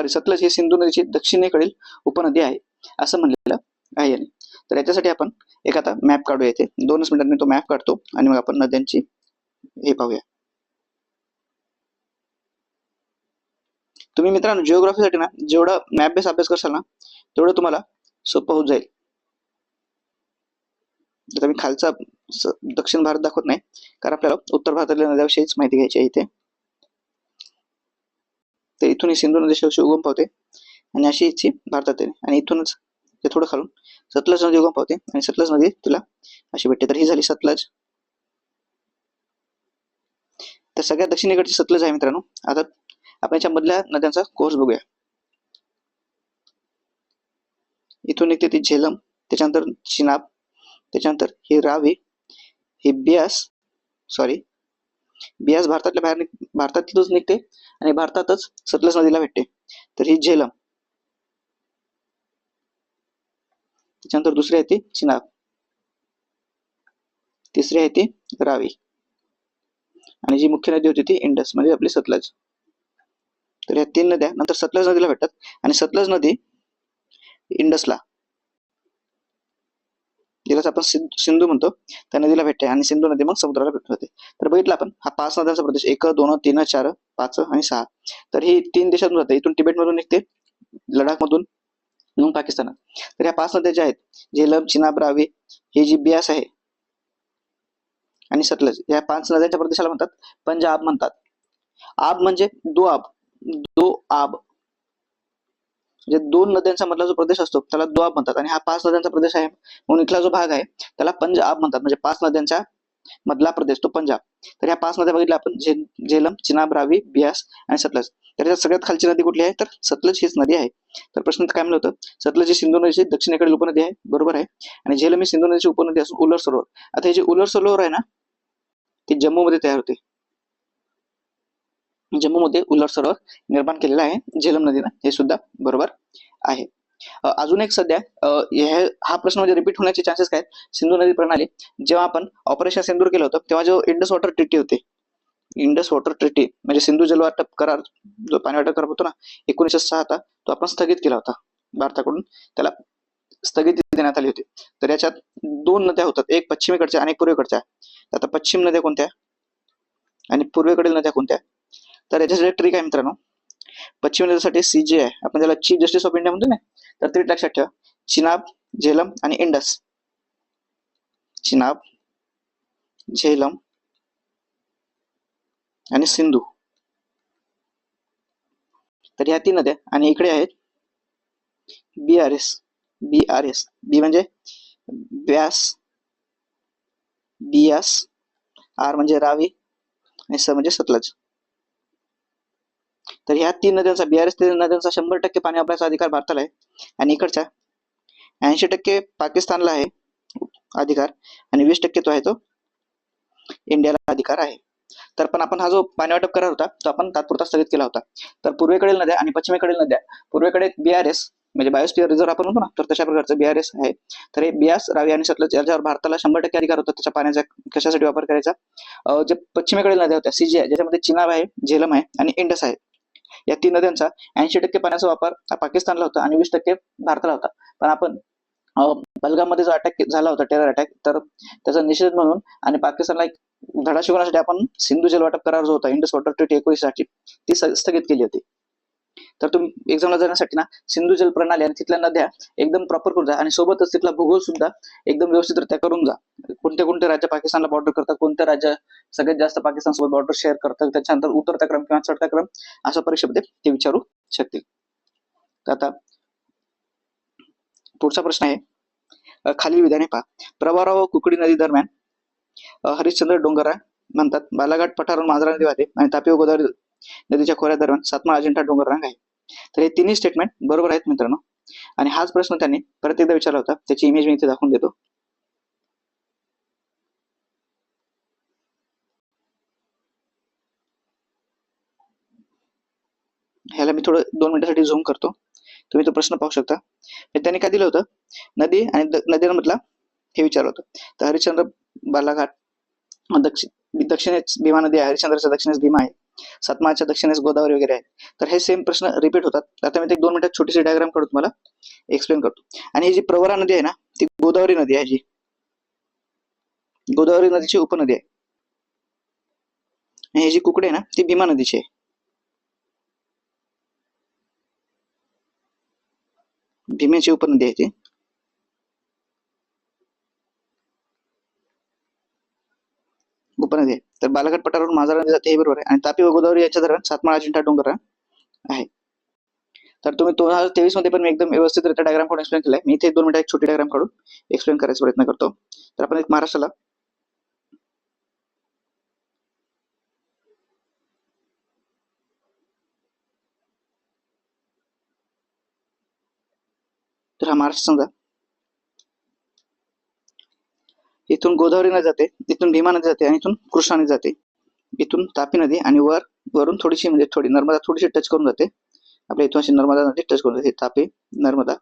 सतलज ही सिंधू नदीची दक्षिणेकडील उपनदी आहे असं म्हणलेलं आहे. तर याच्यासाठी आपण एक आता मॅप काढूया. इथे 2 मिनिटात मी तो मॅप काढतो आणि मग आपण नद्यांची हे पाहूया. तुम्ही मित्रांनो जिओग्राफीसाठी ना जेवढा मॅप बेस अभ्यास करशाल ना तेवढं तुम्हाला सोपं होत जाईल. आता मी खालचा दक्षिण भारत दाखवत नाही, कारण आपल्याला उत्तर भारतातल्या नद्याविषयीच माहिती घ्यायची आहे इथे. तर इथून ही सिंधू नदी उगम पावते आणि अशी हिची भारतात आहे. आणि इथूनच ते थोडं खालून सतलज नदी उगम पावते आणि सतलज नदी तिला अशी भेटते. तर ही झाली सतलज. तर सगळ्यात दक्षिणेकडची सतलज आहे मित्रांनो. आता आपण याच्या मधल्या नद्यांचा कोर्स बघूया. इथून निघते ती झेलम, त्याच्यानंतर चिनाब, त्याच्यानंतर ही रावी, ही बियास भारतातल्या बाहेर भारतातीलच निघते आणि भारतातच सतलज नदीला भेटते. तर ही झेलम, त्याच्यानंतर दुसरी आहे ती चिनाब, तिसरी आहे ती रावी, आणि जी मुख्य नदी होती ती इंडस म्हणजे आपली सतलज. तर या 3 नद्या नंतर सतलज नदीला भेटतात आणि सतलज नदी इंडसला, ज्याला आपण सिंधू म्हणतो, त्या नदीला भेटते आणि सिंधू नदी मग समुद्राला भेटते. तर बघितलं आपण हा 5 नद्यांचा प्रदेश, 1 2 3 4 5 आणि 6. तर ही 3 देशातून जाते. इथून तिबेट मधून निघते, लडाख मधून, मग पाकिस्तान. तर ह्या 5 नद्या ज्या आहेत झेलम, चिनाब, रावी, ही जी बियास आहे आणि सतलज, या 5 नद्यांच्या प्रदेशाला म्हणतात पंजाब म्हणतात. आब म्हणजे दोआब, म्हणजे 2 नद्यांचा मधला जो प्रदेश असतो त्याला दोआब म्हणतात. आणि हा 5 नद्यांचा प्रदेश आहे म्हणून इथला जो भाग आहे त्याला पंजाब म्हणतात. म्हणजे 5 नद्यांच्या मधला प्रदेश तो पंजाब. तर ह्या 5 नद्या बघितल्या आपण, झेलम, चिनाब, रावी, बियास आणि सतलज. तर याच्यात सगळ्यात खालची नदी कुठली आहे, तर सतलज हीच नदी आहे. तर प्रश्न काय म्हणलं होतं, सतलज ही सिंधू नदीची दक्षिणेकडील उपनदी आहे, बरोबर आहे. आणि झेलम ही सिंधू नदीची उपनदी असून उलट सरोवर, आता हे जे उलट सरोवर आहे ना ते जम्मू मध्ये तयार होते. जम्मूमध्ये उलट सरोवर निर्माण केलेलं आहे झेलम नदीनं, हे सुद्धा बरोबर आहे. अजून एक सध्या हा प्रश्न म्हणजे रिपीट होण्याचे चान्सेस काय, सिंधू नदी प्रणाली जेव्हा आपण ऑपरेशन सिंदूर केलं होतं तेव्हा जो इंडस वॉटर ट्रीटी होते, इंडस वॉटर ट्रीटी म्हणजे सिंधू जल वाटप करार, जो पाणी वाटप करार होतो ना 1906 चा, तो आपण स्थगित केला होता भारताकडून, त्याला स्थगिती देण्यात आली होती. तर याच्यात दोन नद्या होतात, एक पश्चिमेकडच्या आणि एक पूर्वेकडच्या. आता पश्चिम नद्या कोणत्या आणि पूर्वेकडील नद्या कोणत्या? तर याच्यासाठी ट्रिक आहे मित्रांनो. पश्चिम नद्यासाठी CJ आहे, आपण त्याला चीफ जस्टिस ऑफ इंडिया म्हणतो ना, तर ते लक्षात ठेवा. चिनाब, झेलम आणि इंडस. चिनाब, झेलम आणि सिंधू. तर ह्या तीन नद्या, आणि इकडे आहेत BRS. BRS, बी म्हणजे व्यास, बियास, आर म्हणजे रावी आणि स म्हणजे सतलज. तर ह्या तीन नद्यांचा, BRS तीन नद्यांचा 100% पाणी वापरायचा अधिकार भारताला आहे, आणि इकडच्या 80% पाकिस्तानला आहे अधिकार, आणि 20% तो आहे तो इंडियाला अधिकार आहे. तर पण आपण हा जो पाणी वाटप करार होता तो आपण तात्पुरता स्थगित केला होता. तर पूर्वेकडील नद्या आणि पश्चिमेकडील नद्या, पूर्वेकडे BRS म्हणजे बायोस्फिअर रिझर्व्ह आपण म्हणतो ना, तर तशा प्रकारचं BRS आहे. तर हे बियास, रावी आणि सतलज याच्यावर भारताला 100% अधिकार होता त्याच्या पाण्याचा कशासाठी वापर करायचा. जे पश्चिमेकडील नद्या होत्या CJ, ज्याच्यामध्ये चिनाब आहे, झेलम आहे आणि इंडस आहे, या तीन नद्यांचा 80% पाण्याचा वापर हा पाकिस्तानला होता आणि 20% भारताला होता. पण आपण पहलगाममध्ये जो अटॅक झाला होता, टेरर अटॅक, तर त्याचा निषेध म्हणून आणि पाकिस्तानला एक धडा शिकवण्यासाठी आपण सिंधू जल वाटप करार जो होता, इंडस वॉटर ट्रीटी 1960 ती स्थगित केली होती. तर तुम्ही एक्झामला जाण्यासाठी ना सिंधू जल प्रणाली आणि तिथल्या नद्या एकदम प्रॉपर करून जा, आणि सोबतच तिथला भूगोल सुद्धा एकदम व्यवस्थितरित्या करून जा. कोणते कोणते राज्य पाकिस्तानला बॉर्डर करतात, कोणते राज्य सगळ्यात जास्त पाकिस्तान सोबत बॉर्डर शेअर करतात, त्याच्यानंतर उतरता क्रम किंवा चढता क्रम, अशा परीक्षेमध्ये ते विचारू शकतील. तर आता पुढचा प्रश्न आहे, खालील विधाने पहा. प्रवरा व कुकडी नदी दरम्यान हरिश्चंद्र डोंगरा म्हणतात, बालाघाट पठारावरून मांजरा नदी वाहते आणि तापी व गोदावरी नदीच्या खोऱ्या दरम्यान सातमा अजिंठा डोंगर रांग आहे. तर हे तिन्ही स्टेटमेंट बरोबर आहेत मित्रांनो, आणि हाच प्रश्न त्यांनी परत एकदा विचारला होता, त्याची इमेज मी इथे दाखवून देतो. ह्याला मी थोडं 2 मिनिटांसाठी झूम करतो, तुम्ही तो प्रश्न पाहू शकता. त्यांनी काय दिलं होतं, नदी आणि नदीमधला हे विचारलं होतं. तर हरिश्चंद्र बालाघाट दक्षिणेस भीमा नदी आहे, हरिश्चंद्राच्या दक्षिणेस भीमा आहे, सातमाच्या दक्षिणेस गोदावरी वगैरे आहे. तर हे सेम प्रश्न रिपीट होतात. आता मी 2 मिनिटात छोटीशी डायग्राम काढून तुम्हाला एक्सप्लेन करतो. आणि ही जी प्रवरा नदी आहे ना, ती गोदावरी नदी आहे, जी गोदावरी नदीची उपनदी आहे. आणि ही जी कुकडे आहे ना, ती भीमा नदीची आहे. भीमेची उपनदी आहे ती. उपनदी आहे. तर बालाघाट पठारावरून मांजरा नदी जाते, हे बरोबर आहे. आणि तापी व गोदावरी यांच्या दरम्यान सातमा अजिंठा डोंगर आहे. तर तुम्ही 2023 मध्ये पण मी एकदम व्यवस्थितरित्या डायग्राम काढून एक्सप्लेन केलाय. मी इथे 2 मिनिटात एक छोटी डायग्राम काढून एक्सप्लेन करायचा प्रयत्न करतो. तर आपण एक महाराष्ट्राला तर हा महाराष्ट्र समजा, इथून गोदावरी नदी जाते, इथून भीमा नदी जाते, आणि इथून कृष्णा नदी जाते, इथून तापी नदी, आणि वरून थोडीशी म्हणजे थोडी नर्मदा थोडीशी टच करून जाते. आपल्या इथून अशी नर्मदा नदी टच करून जाते. तापी, नर्मदा,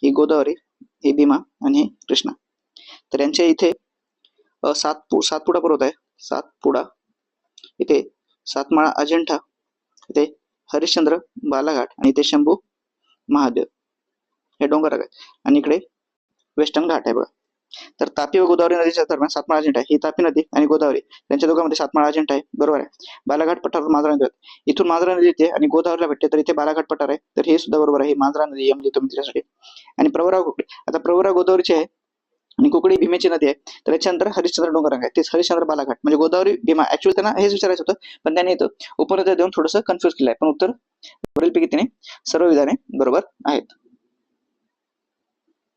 ही गोदावरी, ही भीमा आणि ही कृष्णा. तर यांच्या इथे सातपुडा पर्वत आहे, सातपुडा, इथे सातमाळा अजिंठा, इथे हरिश्चंद्र बालाघाट, आणि इथे शंभू महादेव हे डोंगर आहेत, आणि इकडे वेस्टर्न घाट आहे बघा. तर तापी व गोदावरी नदीच्या दरम्यान सातमाळा अजिंठा आहे, ही तापी नदी आणि गोदावरी त्यांच्या दोघांमध्ये सातमाळा अजिंठा आहे, बरोबर आहे. बालाघाट पठारावर मांजरा नदी आहे, इथून मांजरा नदी येते आणि गोदावरीला भेटते, तर इथे बालाघाट पठार आहे, तर हे सुद्धा बरोबर आहे. मांजरा नदी म्हणजे तुम्ही त्याच्यासाठी. आणि प्रवरा कुकडी, आता प्रवरा गोदावरीची आहे आणि कुकडी भीमेची नदी आहे, तर याच्यानंतर हरिश्चंद्र डोंगर आहे, तेच हरिश्चंद्र बालाघाट म्हणजे गोदावरी भीमा. ऍक्च्युअली त्यांना हेच विचारायचं होतं, पण त्यांनी इथं उपनद्या देऊन थोडंसं कन्फ्युज केलं आहे, पण उत्तर वरीलपैकी तिने सर्व विधाने बरोबर आहेत.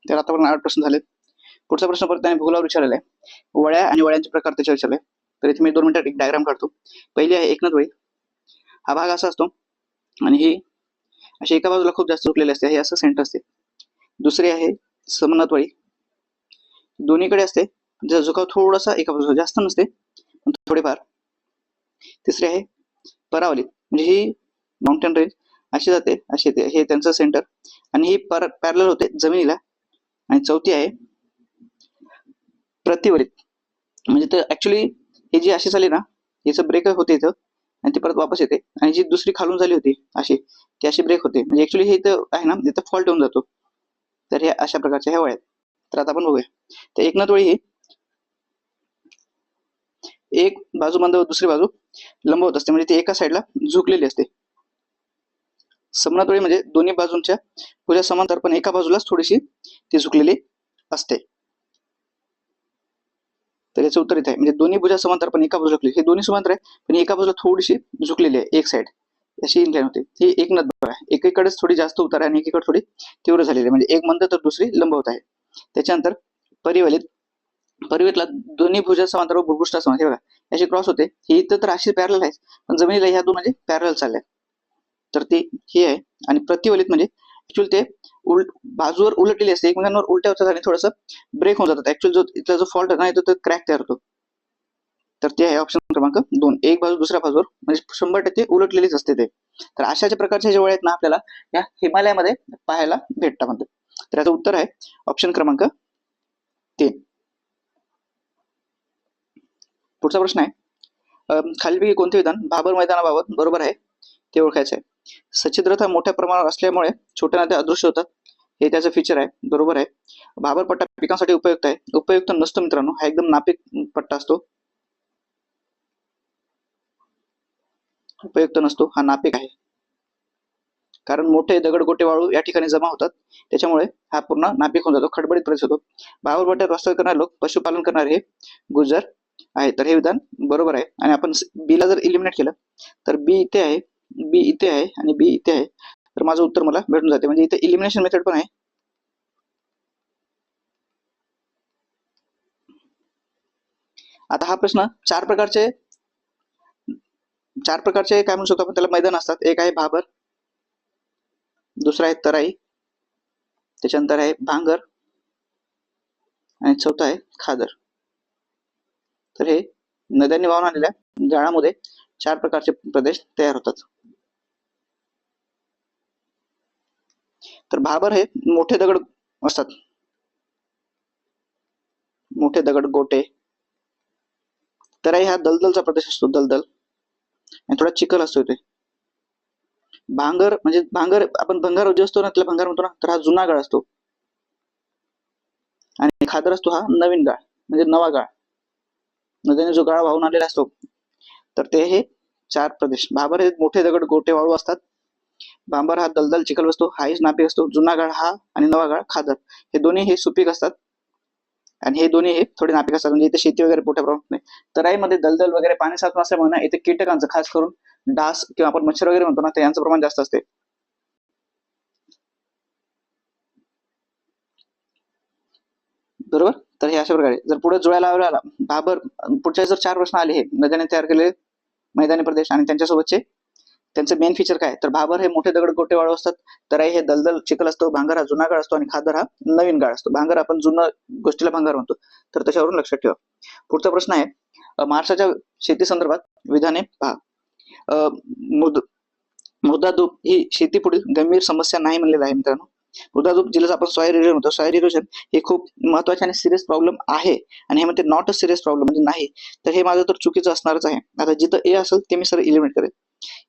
तर आता पण 8 प्रश्न झाले. पुढचा प्रश्न परत त्याने भूगोलावर विचारलेला आहे, वळ्या आणि वळ्यांचे प्रकार त्याच्यावर विचारले. तर इथे मी 2 मिनिटात एक डायग्राम काढतो. पहिली आहे एकनद वळी. हा भाग असा असतो आणि ही अशी एका बाजूला खूप जास्त झुकलेली असते, हे असं सेंटर असते. दुसरी आहे समनद वळी, दोन्हीकडे असते, ज्याचा झुकाव थोडासा एका बाजूला जास्त नसते पण थोडेफार. तिसरी आहे परावली, म्हणजे ही माउंटेन रेंज अशी जाते, अशी येते, हे त्यांचं सेंटर, आणि ही पॅरलल होते जमिनीला. आणि चौथी आहे प्रतिवलित, म्हणजे ते ऍक्च्युली ही जी अशी झाली ना, याचं ब्रेक होते इथं आणि ती परत वापस येते, आणि जी दुसरी खालून झाली होती अशी, ती अशी ब्रेक होते. म्हणजे ऍक्च्युली हे इथं आहे ना, इथं फॉल्ट होऊन जातो. तर हे अशा प्रकारच्या ह्या वळ्या आहेत. तर आता आपण बघूया. तर एक नथ वळी ही एक बाजू बंद व दुसरी बाजू लंबवत असते, म्हणजे ती एका साईडला झुकलेली असते. समनथ वळी म्हणजे दोन्ही बाजूंच्या भुजा समांतर पण एका बाजूलाच थोडीशी ती झुकलेली असते. तर याचं उत्तर इथे आहे. म्हणजे दोन्ही भुजा समांतर पण एका बाजूला झुकलेली, हे दोन्ही समांतर आहे पण एका बाजूला थोडीशी झुकलेली आहे, एक साईड अशी इन्क्लाइन होते. ही एक नथ बघा, एकीकडेच थोडी जास्त उतार आहे आणि एकीकडे थोडी तीव्र झालेली आहे, म्हणजे एक मंद तर दुसरी लंबवत आहे. त्याच्यानंतर परिवलित, परिवलितला दोन्ही भुजा समांतर व भूपृष्ठ समांतर, हे बघा अशी क्रॉस होते. ही इथं तर अशी पॅरल आहे पण जमिनीला ह्या दोन म्हणजे पॅरल चालल्या, तर ते हे आहे. आणि प्रतिवलित म्हणजे ऍक्च्युअली ते बाजूवर उलटलेली असते, एकमेकांवर उलट्या होतात आणि थोडंसं ब्रेक होऊन जातात. ऍक्च्युअली जो इथला जो फॉल्ट आहे ना, तो क्रॅक तयार होतो. तर ते आहे ऑप्शन क्रमांक 2, एक बाजू दुसऱ्या बाजूवर म्हणजे 100% उलटलेलीच असते ते. तर अशाच्या प्रकारच्या जे वळ्या आहेत ना आपल्याला या हिमालयामध्ये पाहायला भेटतात म्हणतात. तर याचं उत्तर आहे ऑप्शन क्रमांक 3. पुढचा प्रश्न आहे, खालीलपैकी कोणते विधान भाबर मैदानाबाबत बरोबर आहे ते ओळखायचं आहे. सच्छिद्रता मोठ्या प्रमाणावर असल्यामुळे छोट्या नद्या अदृश्य होतात, हे त्याचं फीचर आहे, बरोबर आहे. भाबर पट्टा पिकांसाठी उपयुक्त आहे, उपयुक्त नसतो मित्रांनो, हा एकदम नापीक पट्टा असतो, उपयुक्त नसतो, हा नापीक आहे. कारण मोठे दगड गोटे वाळू या ठिकाणी जमा होतात, त्याच्यामुळे हा पूर्ण नापीक होऊन जातो, खडबडीत प्रदेश होतो. भाबर पट्ट्यात वास्तव्य करणारे लोक पशुपालन करणारे हे गुजर आहे, तर हे विधान बरोबर आहे. आणि आपण बी ला जर इलिमिनेट केलं तर बी इथे आहे, बी इथे आहे आणि बी इथे आहे, तर माझं उत्तर मला भेटून जाते. म्हणजे इथे इलिमिनेशन मेथड पण आहे. आता हा प्रश्न चार प्रकारचे काय म्हणू शकतो आपण त्याला मैदान असतात. एक आहे भाबर, दुसरा आहे तराई, त्याच्यानंतर आहे भांगर आणि चौथा आहे खादर. तर हे नद्यांनी वाहून आलेल्या गाळामध्ये 4 प्रकारचे प्रदेश तयार होतात. तर भाबर हे मोठे दगड असतात, मोठे दगड गोटे. तराई हा दलदलचा प्रदेश असतो, दलदल, आणि थोडा चिखल असतो इथे. भांगर म्हणजे भांगर, आपण भंगार जो असतो ना त्याला भंगार म्हणतो ना, तर हा जुना गाळ असतो. आणि खादर असतो हा नवीन गाळ, म्हणजे नवा गाळ, नदीने जो गाळ वाहून आलेला असतो. तर ते हे 4 प्रदेश. भाबर हे मोठे दगड गोटे वाळू असतात, भांबर हा दलदल चिखल असतो, हाही नापीक असतो, जुना गाळ हा आणि नवा गाळ खादर, हे दोन्ही हे सुपीक असतात आणि हे दोन्ही हे थोडे नापीक असतात. म्हणजे इथे शेती वगैरे मोठ्या प्रमाणात नाही. तराईमध्ये दलदल वगैरे पाणी साचून असल्यामुळे इथे कीटकांचं, खास करून डास किंवा आपण मच्छर वगैरे म्हणतो ना, ते यांचं प्रमाण जास्त असते. बरोबर. तर हे अशा प्रकारे जर पुढे जुळायला आला भाबर, पुढच्या जर 4 प्रश्न आले हे नद्याने तयार केलेले मैदानी प्रदेश आणि त्यांच्यासोबतचे त्यांचं मेन फीचर काय, तर भाबर हे मोठे दगड गोटे वाळू असतात, तराई हे दलदल चिखल असतो, भांगर हा जुना गाळ असतो आणि खादर हा नवीन गाळ असतो. भांगर आपण जुनं गोष्टीला भांगर म्हणतो, तर त्याच्यावरून लक्षात ठेवा. पुढचा प्रश्न आहे, महाराष्ट्राच्या शेती संदर्भात विधाने पहा. मृदाधूप ही शेती पुढील गंभीर समस्या नाही म्हणलेला आहे मित्रांनो. मृदाधूप जिला आपण सॉइल इरोजन म्हणतो, सॉइल इरोजन हे खूप महत्वाचे आणि सिरियस प्रॉब्लेम आहे, आणि हे म्हणते नॉट अ सिरियस प्रॉब्लेम, म्हणजे नाही. तर हे माझं तर चुकीचं असणारच आहे. आता जिथं ए असेल ते मी सरळ इलिमिनेट करेल.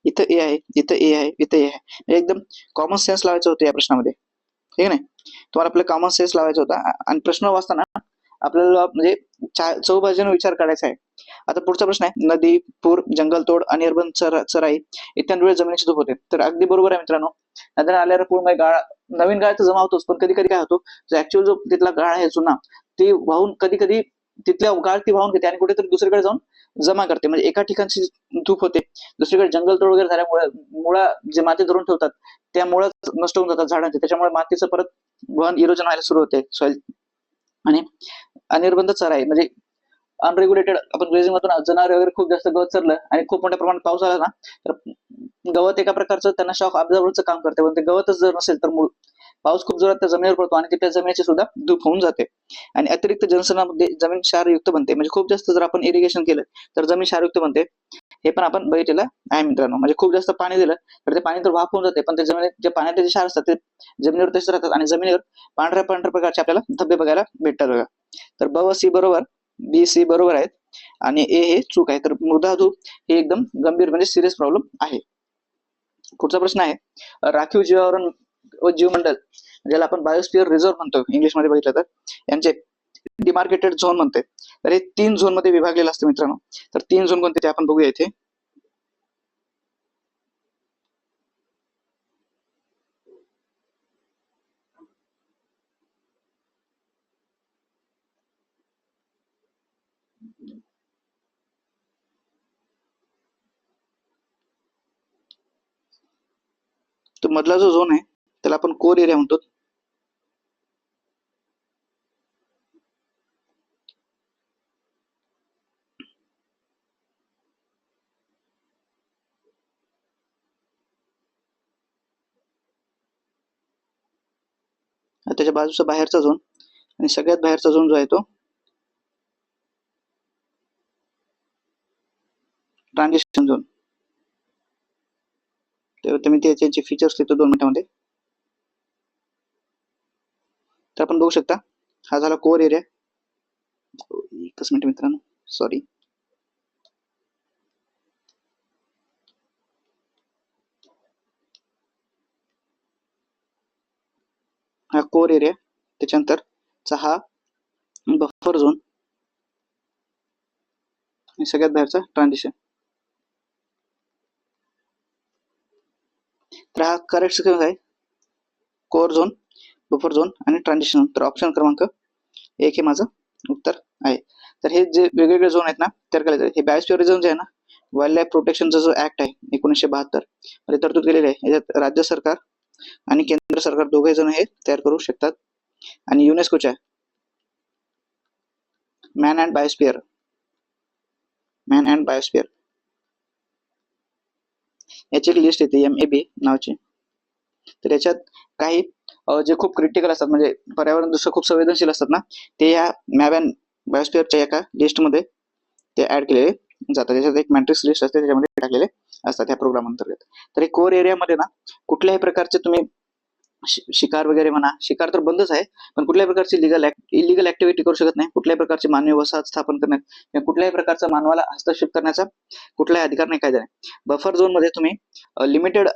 इथं ए आहे, इथं ए आहे, इथं ए आहे. एकदम कॉमन सेन्स लावायचं होतं या प्रश्नामध्ये, ठीक आहे. तुम्हाला आपलं कॉमन सेन्स लावायचं होता आणि प्रश्न वाचताना आपल्याला म्हणजे चौबाजूने विचार करायचा आहे. आता पुढचा प्रश्न आहे, नदी, पूर, जंगलतोड, अनिर्बंध चराई इत्यादीमुळे जमिनीची धूप होते. तर अगदी बरोबर आहे मित्रांनो. नद्या आल्यावर पूर्ण गाळ, नवीन गाळ तर जमा होतोच, पण कधी कधी काय होतो, जो ऍक्च्युअल जो तिथला गाळ आहे जुना, ते वाहून कधी कधी तिथल्या गाळ ती वाहून घेते आणि कुठेतरी दुसरीकडे जाऊन जमा करते. म्हणजे एका ठिकाणची धूप होते, दुसरीकडे जंगलतोड वगैरे झाल्यामुळे मुळा जे माती धरून ठेवतात त्या मुळाच नष्ट होऊन जातात झाडांचे, त्याच्यामुळे मातीचं परत वहन इरोजन व्हायला सुरू होते सॉइल. आणि अनिर्बंध चराई म्हणजे अनरेग्युलेटेड, आपण ग्रेझिंग मधून जनावर वगैरे खूप जास्त गवत चरलं आणि खूप मोठ्या प्रमाणात पाऊस आला ना, तर गवत एका प्रकारचं त्यांना शॉक ऑब्झर्वरचं काम करते. पण ते गवतच जर नसेल तर पाऊस खूप जोरात त्या जमिनीवर पडतो आणि त्या जमिनीची सुद्धा धूप होऊन जाते. आणि अतिरिक्त जलसनामध्ये जमीन क्षारयुक्त बनते, म्हणजे खूप जास्त जर आपण इरिगेशन केलं तर जमीन क्षारयुक्त बनते. हे पण आपण बघितलेलं आहे मित्रांनो. म्हणजे खूप जास्त पाणी दिलं तर ते पाणी तर वाफ होऊन जाते, पण ते जमिनीत जे पाण्याचे जे क्षार असतात ते जमिनीवर तसेच राहतात आणि जमिनीवर पांढऱ्या पांढऱ्या प्रकारचे आपल्याला धब्बे बघायला भेटतात बघा. तर ब व सी बरोबर, बी सी बरोबर आहेत. आणि ए हे चूक आहे. तर मृदाधू हे एकदम गंभीर म्हणजे सिरियस प्रॉब्लेम आहे. पुढचा प्रश्न आहे राखीव जीवावरण व जीवमंडल ज्याला आपण बायोस्फिअर रिझर्व्ह म्हणतो इंग्लिश मध्ये बघितलं तर, यांचे डिमार्केटेड झोन म्हणते. तर हे 3 झोन मध्ये विभागलेलं असतं मित्रांनो. तर 3 झोन कोणते ते आपण बघूया इथे. तर मधला जो झोन आहे त्याला आपण कोर एरिया म्हणतो. त्याच्या बाजूचा बाहेरचा झोन आणि सगळ्यात बाहेरचा झोन जो आहे तो ट्रान्झिशन झोन. तेव्हा तुम्ही त्याचे फीचर्स लिहितो 2 मिनिटांमध्ये. तर आपण बघू शकता हा झाला कोर एरिया. एकच मिनिट मित्रांनो, सॉरी. हा कोर एरिया, त्याच्यानंतर हा बफर झोन आणि सगळ्यात बाहेरचा ट्रान्झिशन. तर हा करेक्ट सिक्वेन्स आहे, कोर झोन, बफर झोन आणि ट्रान्झिशन. तर ऑप्शन क्रमांक 1 हे माझं उत्तर आहे. तर हे जे वेगवेगळे झोन आहेत ना, तर हे बायोस्फिअर रिझर्व्ह जे आहे ना, वाईल्ड लाईफ प्रोटेक्शनचा जो ऍक्ट आहे 1972 मध्ये तरतूद केलेली आहे. याच्यात राज्य सरकार आणि केंद्र सरकार दोघे जण हे तयार करू शकतात. आणि युनेस्कोच्या मॅन अँड बायोस्फिअर याची एक लिस्ट येते MAB नावाची. तर याच्यात काही जे खूप क्रिटिकल असतात म्हणजे पर्यावरण दृष्ट्या खूप संवेदनशील असतात ना, ते या मॅन अँड बायोस्फिअरच्या एका लिस्टमध्ये ते ऍड केलेले जातात. त्याच्यात एक मॅट्रिक्स लिस्ट असते, त्याच्यामध्ये टाकलेले असतात ह्या प्रोग्राम अंतर्गत. तर हे कोर एरियामध्ये ना कुठल्याही प्रकारचे तुम्ही शिकार वगैरे म्हणा, शिकार तर बंदच आहे, पण कुठल्याही प्रकारची इलिगल ऍक्टिव्हिटी करू शकत नाही, कुठल्याही प्रकारची मानवी वसाहत स्थापन करण्यात किंवा कुठल्याही प्रकारचा मानवाला हस्तक्षेप करण्याचा कुठलाही अधिकार नाही, कायदा नाही. बफर झोन मध्ये तुम्ही लिमिटेड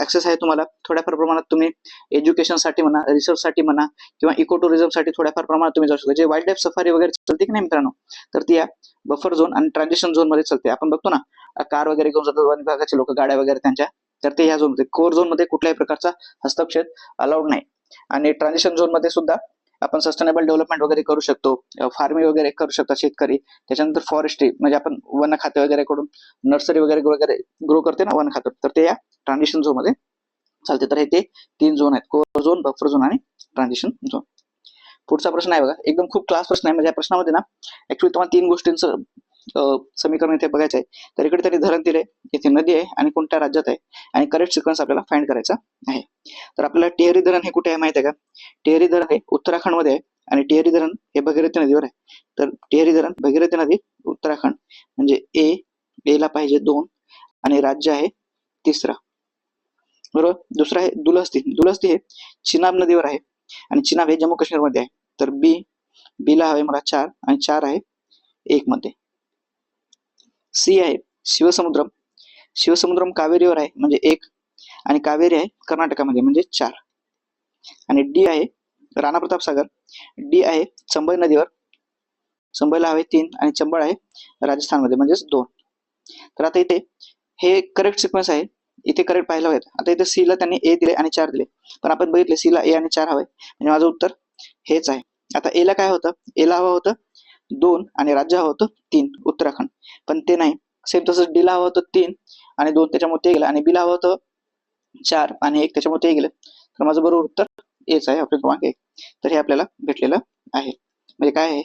ऍक्सेस आहे तुम्हाला. थोड्याफार प्रमाणात तुम्ही एज्युकेशन साठी म्हणा, रिसर्च साठी म्हणा किंवा इको टुरिझम साठी थोड्याफार प्रमाणात तुम्ही जाऊ शकता. जे वाईल्ड लाईफ सफारी वगैरे चलते की नाही मित्रांनो, तर ती या बफर झोन आणि ट्रान्झिशन झोन मध्ये चालते. आपण बघतो ना कार वगैरे घेऊन जातात वन विभागाचे लोक, गाड्या वगैरे त्यांच्या, तर ते ह्या झोन मध्ये, कोर झोन मध्ये कुठल्याही प्रकारचा हस्तक्षेप अलाउड नाही. आणि ट्रान्झिशन झोन मध्ये सुद्धा आपण सस्टेनेबल डेव्हलपमेंट वगैरे करू शकतो, फार्मिंग वगैरे करू शकतात शेतकरी. त्याच्यानंतर फॉरेस्ट्री म्हणजे आपण वन खाते वगैरे कडून नर्सरी वगैरे ग्रो करते ना वन खातं, तर ते या ट्रान्झिशन झोन मध्ये चालते. तर हे ते 3 झोन आहेत, कोर झोन, बफर झोन आणि ट्रान्झिशन झोन. पुढचा प्रश्न आहे बघा, एकदम खूप क्लास प्रश्न आहे. म्हणजे या प्रश्नामध्ये ना ऍक्च्युली तुम्हाला 3 गोष्टींचं समीकरण इथे बघायचं आहे. तर इकडे तरी धरण दिले, इथे नदी आहे आणि कोणत्या राज्यात आहे, आणि करेक्ट सिक्वेन्स आपल्याला फाइंड करायचा आहे. तर आपल्याला टिहरी धरण हे कुठे आहे माहिती आहे का? टिहरी धरण हे उत्तराखंड मध्ये आहे आणि टिहरी धरण हे भगीरथी नदीवर आहे. तर टिहरी धरण भगीरथी नदी उत्तराखंड म्हणजे ए ला पाहिजे 2 आणि राज्य आहे 3. बरोबर. दुसरा आहे दुलहस्ती हे चिनाब नदीवर आहे आणि चिनाब हे जम्मू काश्मीर मध्ये आहे. तर बी ला हवे मला 4 आणि 4 आहे 1 मध्ये. सी आहे शिवसमुद्रम कावेरीवर आहे म्हणजे 1 आणि कावेरी आहे कर्नाटकामध्ये म्हणजे 4. आणि डी आहे राणा प्रताप सागर, डी आहे चंबळ नदीवर, चंबळला हवे 3 आणि चंबळ आहे राजस्थानमध्ये म्हणजेच 2. तर आता इथे हे करेक्ट सिक्वेन्स आहे, इथे करेक्ट पाहिलं हवेत. आता इथे सी ला त्यांनी ए दिले आणि 4 दिले, पण आपण बघितले सी ला ए आणि 4 हवे म्हणजे माझं उत्तर हेच आहे. आता ए ला काय होतं, ए ला हवं होतं 2 आणि राज्य हवं होतं 3 उत्तराखंड, पण ते नाही. सेम तसंच डी ला हवं होतं 3 आणि 2 त्याच्यामुळे ते गेलं, आणि बी ला हवं होतं 4 आणि 1 त्याच्यामुळे ते गेलं. तर माझं बरोबर उत्तर एच आहे, ऑप्शन क्रमांक 1. तर हे आपल्याला भेटलेलं आहे. म्हणजे काय आहे,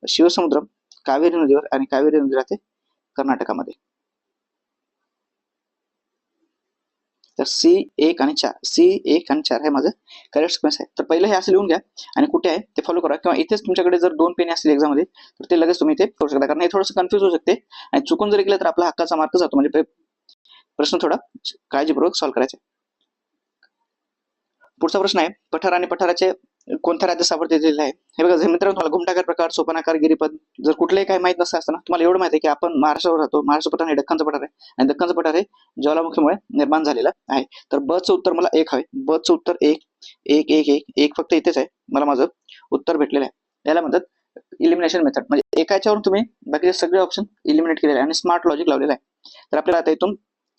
शिवसमुद्रम कावेरी नदीवर आणि कावेरी नदी राहते कर्नाटकामध्ये. तर C1 आणि 4 हे माझं करेक्ट सिक्वेन्स आहे. तर पहिलं हे असं लिहून घ्या आणि कुठे आहे ते फॉलो करा, किंवा इथेच तुमच्याकडे जर 2 पेन असतील एक्झाम मध्ये तर ते लगेच तुम्ही इथे करू शकता, कारण हे थोडंसं कन्फ्युज होऊ शकते आणि चुकून जर केलं तर आपला हक्काचा मार्क जातो. म्हणजे प्रश्न थोडा काळजीपूर्वक सॉल्व्ह करायचा. पुढचा प्रश्न आहे, पठार आणि पठाराचे कोणत्या राज्यात सापडते दिलेलं आहे. हे बघा मित्रांनो, तुम्हाला घुमटाकार प्रकार, सोपानाकार, गिरीपद जर कुठलेही काही माहित नसतं असताना तुम्हाला एवढं माहिती आहे की आपण महाराष्ट्रावर राहतो. महाराष्ट्र पठार हे दख्खनचं पठार आहे आणि दख्खनचं पठार हे ज्वालामुखीमुळे निर्माण झालेलं आहे. तर ब चं उत्तर मला 1 हवे. ब चं उत्तर 1 1 1 1 1 फक्त इथेच आहे. मला माझं उत्तर भेटलेलं आहे. याला म्हणतात इलिमिनेशन मेथड. म्हणजे एकाच्यावरून तुम्ही बाकीचे सगळे ऑप्शन इलिमिनेट केलेले आहे आणि स्मार्ट लॉजिक लावलेलं आहे. तर आपल्याला आता इथून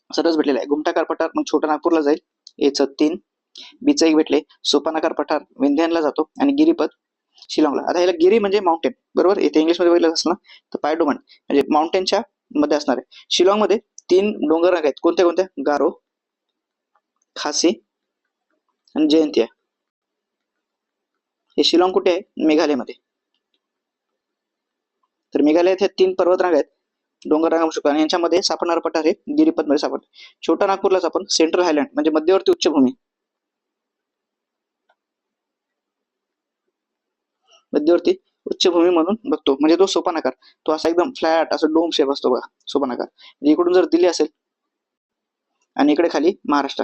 सरस भेटलेलं आहे. घुमटाकार पठार मग छोटा नागपूरला जाईल, एचं 3, बीचं 1 भेटले. सोपानाकार पठार विंध्यानला जातो आणि गिरीपद शिलाँगला. आता ह्याला गिरी म्हणजे माउंटेन, बरोबर. इथे इंग्लिशमध्ये बघितलं असेल ना तर पायडोमन म्हणजे माउंटेनच्या मध्ये असणार आहे. शिलाँग मध्ये 3 डोंगर रांगा आहेत. कोणत्या कोणत्या? गारो, खासी आणि जयंतिया. हे शिलाँग कुठे आहे? मेघालयमध्ये. तर मेघालयात हे 3 पर्वतरांगा आहेत, डोंगर रांगा म्हणू शकतो आणि यांच्यामध्ये सापडणारा पठार हे गिरीपद मध्ये सापडते. छोटा नागपूरलाच आपण सेंट्रल हायलँड म्हणजे मध्यवर्ती उच्चभूमी, मध्यवर्ती उच्चभूमी म्हणून बघतो. म्हणजे तो सोपानाकार, तो असा एकदम फ्लॅट असं डोम शेप असतो बघा सोपानाकार. म्हणजे इकडून जर दिल्ली असेल आणि इकडे खाली महाराष्ट्र,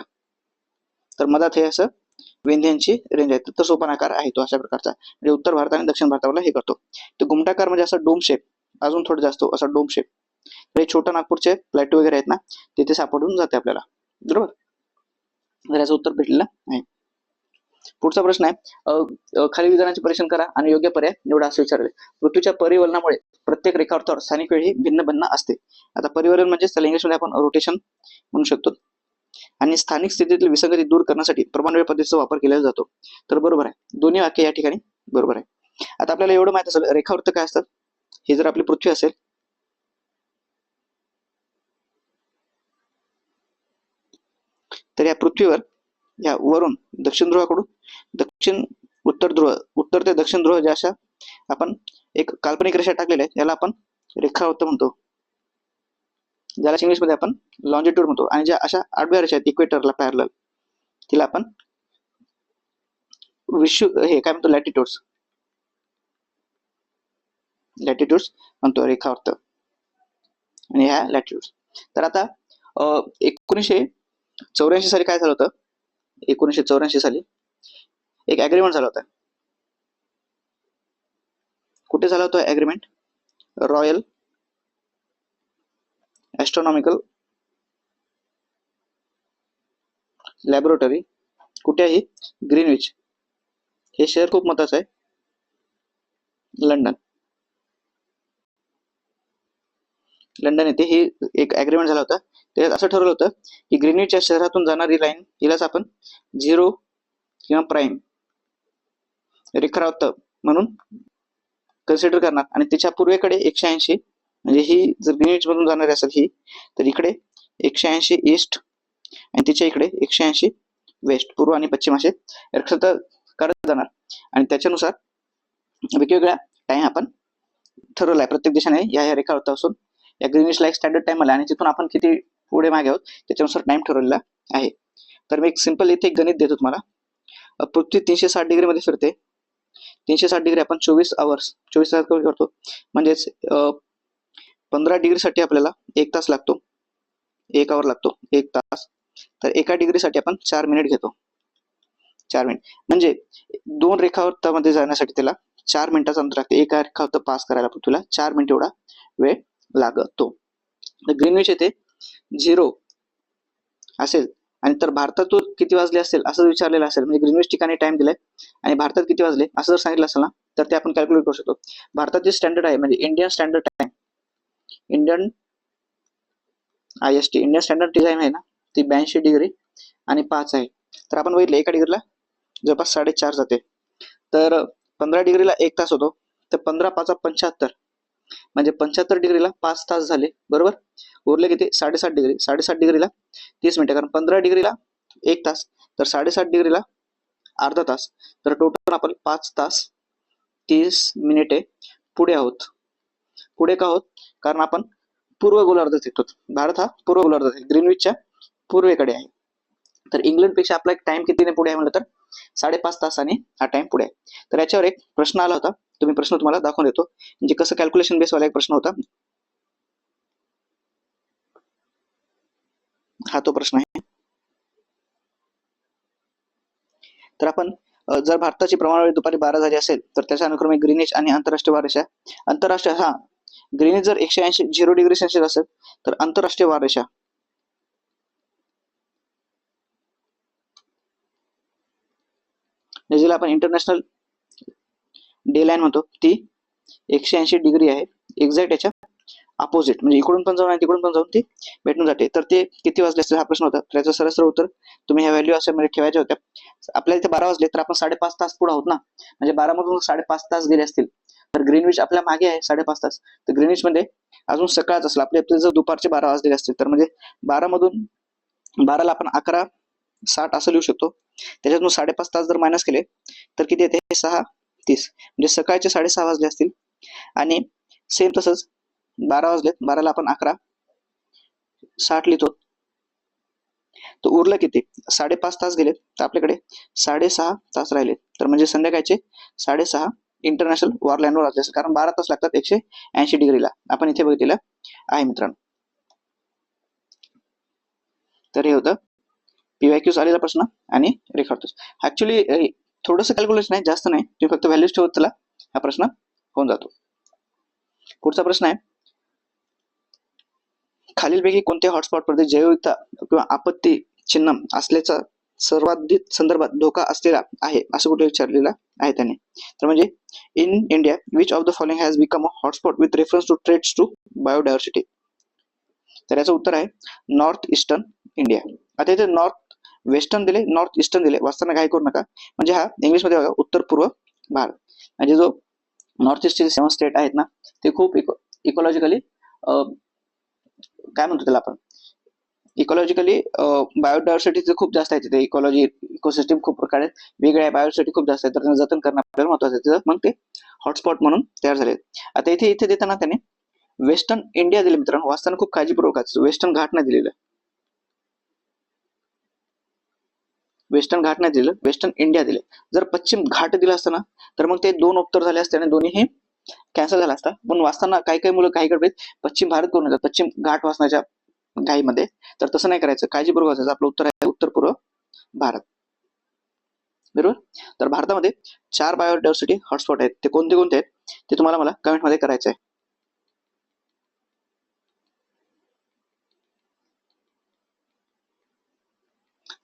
तर मधात हे असं विंध्यांची रेंज आहे. तर सोपानाकार आहे तो अशा प्रकारचा. म्हणजे उत्तर भारत आणि दक्षिण भारताला हे करतो. तर घुमटाकार म्हणजे असं डोम शेप, अजून थोडं जास्त असा डोम शेप. हे छोटा नागपूरचे प्लॅटो वगैरे आहेत ना, तिथे सापडून जाते आपल्याला, बरोबर. तर याचं उत्तर भेटलेलं आहे. पुढचा प्रश्न आहे, खाली विधानाचे परीक्षण करा आणि योग्य पर्याय निवडा असं विचारले. पृथ्वीच्या परिवलनामुळे प्रत्येक रेखावृत्तावर स्थानिक वेळ ही भिन्न भिन्न असते. आता परिवलन म्हणजे त्याला इंग्लिशमध्ये आपण रोटेशन म्हणू शकतो. आणि स्थानिक स्थितीतील विसंगती दूर करण्यासाठी प्रमाण वेळ पद्धतीचा वापर केला जातो. तर बरोबर आहे, दोन्ही वाक्य या ठिकाणी बरोबर आहे. आता आपल्याला एवढं माहित असेल रेखावृत्त काय असतात. हे जर आपली पृथ्वी असेल तर या पृथ्वीवर या वरून दक्षिण ध्रुवाकडून उत्तर ध्रुव, उत्तर ते दक्षिण ध्रुव ज्या अशा आपण एक काल्पनिक रेषा टाकलेल्या आहेत याला आपण रेखावृत्त म्हणतो, ज्याला इंग्लिशमध्ये आपण लॉंजिट्यूड म्हणतो. आणि ज्या अशा आडव्या रेषा आहेत इक्वेटरला पॅरलल, तिला आपण हे काय म्हणतो, लॅटिट्यूड्स म्हणतो, रेखावृत्त. आणि ह्या लॅटिट्यूड्स. तर आता 1984 साली काय झालं होतं, 1984 साली एक ऍग्रीमेंट झाला होता. कुठे झाला होता ऍग्रीमेंट? Royal ऍस्ट्रॉनॉमिकल laboratory. कुठे आहे? ग्रीनविच. हे शहर खूप महत्वाचं आहे, लंडन. लंडन येथे ही एक ऍग्रीमेंट झाला होता. त्यात असं ठरवलं होतं की ग्रीनविच या शहरातून जाणारी लाईन हिलाच आपण 0 किंवा प्राईम रेखावृत्त म्हणून कन्सिडर करणार. आणि तिच्या पूर्वेकडे 180, म्हणजे ही जर ग्रीनविच मधून जाणारी असेल ही, तर इकडे 180 ईस्ट आणि तिच्या इकडे 180 वेस्ट, पूर्व आणि पश्चिम असे रेखावृत्त करत जाणार. आणि त्याच्यानुसार वेगवेगळ्या टाइम आपण ठरवलाय प्रत्येक देशाने या रेखावृत्तापासून या ग्रीनविचला एक स्टँडर्ड टाइम आला आणि तिथून आपण किती पुढे मागे आहोत त्याच्यानुसार टाइम ठरवलेला आहे. तर मी एक सिंपल इथे एक गणित देतो तुम्हाला. पृथ्वी 360 डिग्री मध्ये फिरते. 360 डिग्री आपण 24 आवर्स 24 तास करतो. म्हणजेच 15 डिग्री साठी आपल्याला 1 तास लागतो, 1 आवर लागतो, 1 तास. तर एका डिग्रीसाठी आपण 4 मिनिट घेतो. 4 मिनिट म्हणजे 2 रेखावृत्तामध्ये जाण्यासाठी त्याला 4 मिनिटाचा अंतर लागते. एका रेखावृत्त पास करायला पृथ्वीला 4 मिनिट एवढा वेळ लागतो. ग्रीनविच येथे 0 असेल आणि तर भारतातून किती वाजले असेल असं विचारलेलं असेल, म्हणजे ग्रीनविच ठिकाणी टाइम दिलाय आणि भारतात किती वाजले असं जर सांगितलं असेल ना, तर ते आपण कॅल्क्युलेट करू शकतो. भारतात जे स्टँडर्ड आहे म्हणजे Indian standard time, Indian IST Indian standard time आहे ना, ती 82 डिग्री आणि 5 आहे. तर आपण बघितलं एका डिग्रीला जवळपास 4.5 जाते. तर 15 डिग्रीला 1 तास होतो. तर 15 5 75, म्हणजे 75 डिग्रीला 5 तास झाले, बरोबर. उरले किती? 7.5 डिग्री. 7.5 डिग्रीला 30 मिनिटे, कारण 15 डिग्रीला 1 तास, तर 7.5 डिग्रीला अर्धा तास. तर टोटल आपण 5 तास 30 मिनिटे पुढे आहोत. पुढे का आहोत? कारण आपण पूर्व गोलार्धात येतो. भारत हा पूर्व गोलार्धात आहे, ग्रीनविचच्या पूर्वेकडे आहे. तर इंग्लंड पेक्षा आपला टाइम कितीने पुढे आहे म्हणलं तर 5.5 तासाने हा टाइम पुढे आहे. तर याच्यावर एक प्रश्न आला होता, तुम्ही प्रश्न तुम्हाला दाखवून देतो, म्हणजे कसं कॅल्क्युलेशन बेस वाला एक प्रश्न होता. हा तो प्रश्न आहे. तर आपण जर भारताची प्रमाणवेळ दुपारी 12 झाली असेल तर त्याच्या अनुक्रमे ग्रीनिच आणि आंतरराष्ट्रीय वाररेषा. आंतरराष्ट्रीय ग्रीनिच जर 180 0°C असेल तर आंतरराष्ट्रीय वाररेषा ज्याला आपण इंटरनॅशनल डे लाईन म्हणतो ती 180° आहे. एक्झॅक्ट याच्या अपोजिट म्हणजे इकडून पण जाऊन आणि तिकडून पण जाऊन ती भेटून जाते. तर ते किती वाजले असतील हा प्रश्न होता. त्याचं सरळ उत्तर तुम्ही ह्या व्हॅल्यू असे मध्ये ठेवायच्या होत्या. आपल्याला इथे 12 वाजले तर आपण 5.5 तास पुढे आहोत ना, म्हणजे 12 मधून 5.5 तास गेले असतील तर ग्रीनविच आपल्या मागे आहे 5.5 तास. तर ग्रीनविच मध्ये अजून सकाळच असलं आपले जर दुपारचे 12 वाजलेले असतील तर म्हणजे 12 मधून 12ला आपण 11:60 असं लिहू शकतो. त्याच्यातून 5.5 तास जर मायनस केले तर किती येते 6:30 म्हणजे सकाळचे 6:30 वाजले असतील. आणि सेम तसंच 12 वाजलेत 12ला आपण 11:60 लिहितो. तर उरलं किती 5.5 तास गेले तर आपल्याकडे 6.5 तास राहिले. तर म्हणजे संध्याकाळचे 6.5 इंटरनॅशनल वॉर लाईनवर वाजले असेल, कारण 12 तास लागतात 180°ला आपण इथे बघितलेलं आहे मित्रांनो. तर हे होतं पीवायक्यूज आलेला प्रश्न आणि रेखाटतो. ऍक्च्युली थोडंसं कॅल्क्युलेशन आहे, जास्त नाही. तुम्ही फक्त व्हॅल्यूज ठेवत चला हा प्रश्न होऊन जातो. पुढचा प्रश्न आहे, खालीलपैकी कोणत्या हॉटस्पॉट मध्ये जैवविविधता किंवा आपत्ती चिन्ह असल्याचा सर्वाधिक संदर्भात धोका असलेला आहे असं कुठे विचारलेलं आहे त्याने. तर म्हणजे in India which of the following has become a hotspot with reference to threats to biodiversity. तर याचं उत्तर आहे नॉर्थ ईस्टर्न इंडिया. आता इथे नॉर्थ वेस्टर्न दिले, नॉर्थ ईस्टर्न दिले, वाचताना काय करू नका. म्हणजे हा इंग्लिश मध्ये बघा उत्तर पूर्व भारत. म्हणजे जो नॉर्थ ईस्टचे 7 स्टेट आहेत ना ते खूप इकोलॉजिकली काय म्हणतो त्याला आपण इकॉलॉजिकली बायोडायव्हर्सिटी खूप जास्त आहे. तिथे इकोसिस्टम खूप प्रकारे वेगळ्या बायोडायव्हर्सिटी खूप जास्त आहे. तर त्यांना जतन करणं आपल्याला महत्वाचं आहे. मग ते हॉटस्पॉट म्हणून तयार झाले. आता इथे देताना त्याने वेस्टर्न इंडिया दिले मित्रांनो, वाचताना खूप काळजीपूर्वक वेस्टर्न घाट नाही दिलेलं, वेस्टर्न घाट नाही दिलं, वेस्टर्न इंडिया दिले. जर पश्चिम घाट दिला असताना तर मग ते 2 उत्तर झाले असते आणि दोन्ही हे कॅन्सल झाला असता. पण वाचताना काही मुलं काही करतात पश्चिम भारत करून येतात पश्चिम घाट वाचण्याच्या घाईमध्ये. तर तसं नाही करायचं, काळजीपूर्वक वाचायचं. आपलं उत्तर आहे उत्तर पूर्व भारत. बरोबर. तर भारतामध्ये 4 बायोडायव्हर्सिटी हॉटस्पॉट आहेत. ते कोणते कोणते आहेत ते तुम्हाला मला कमेंट मध्ये करायचं आहे.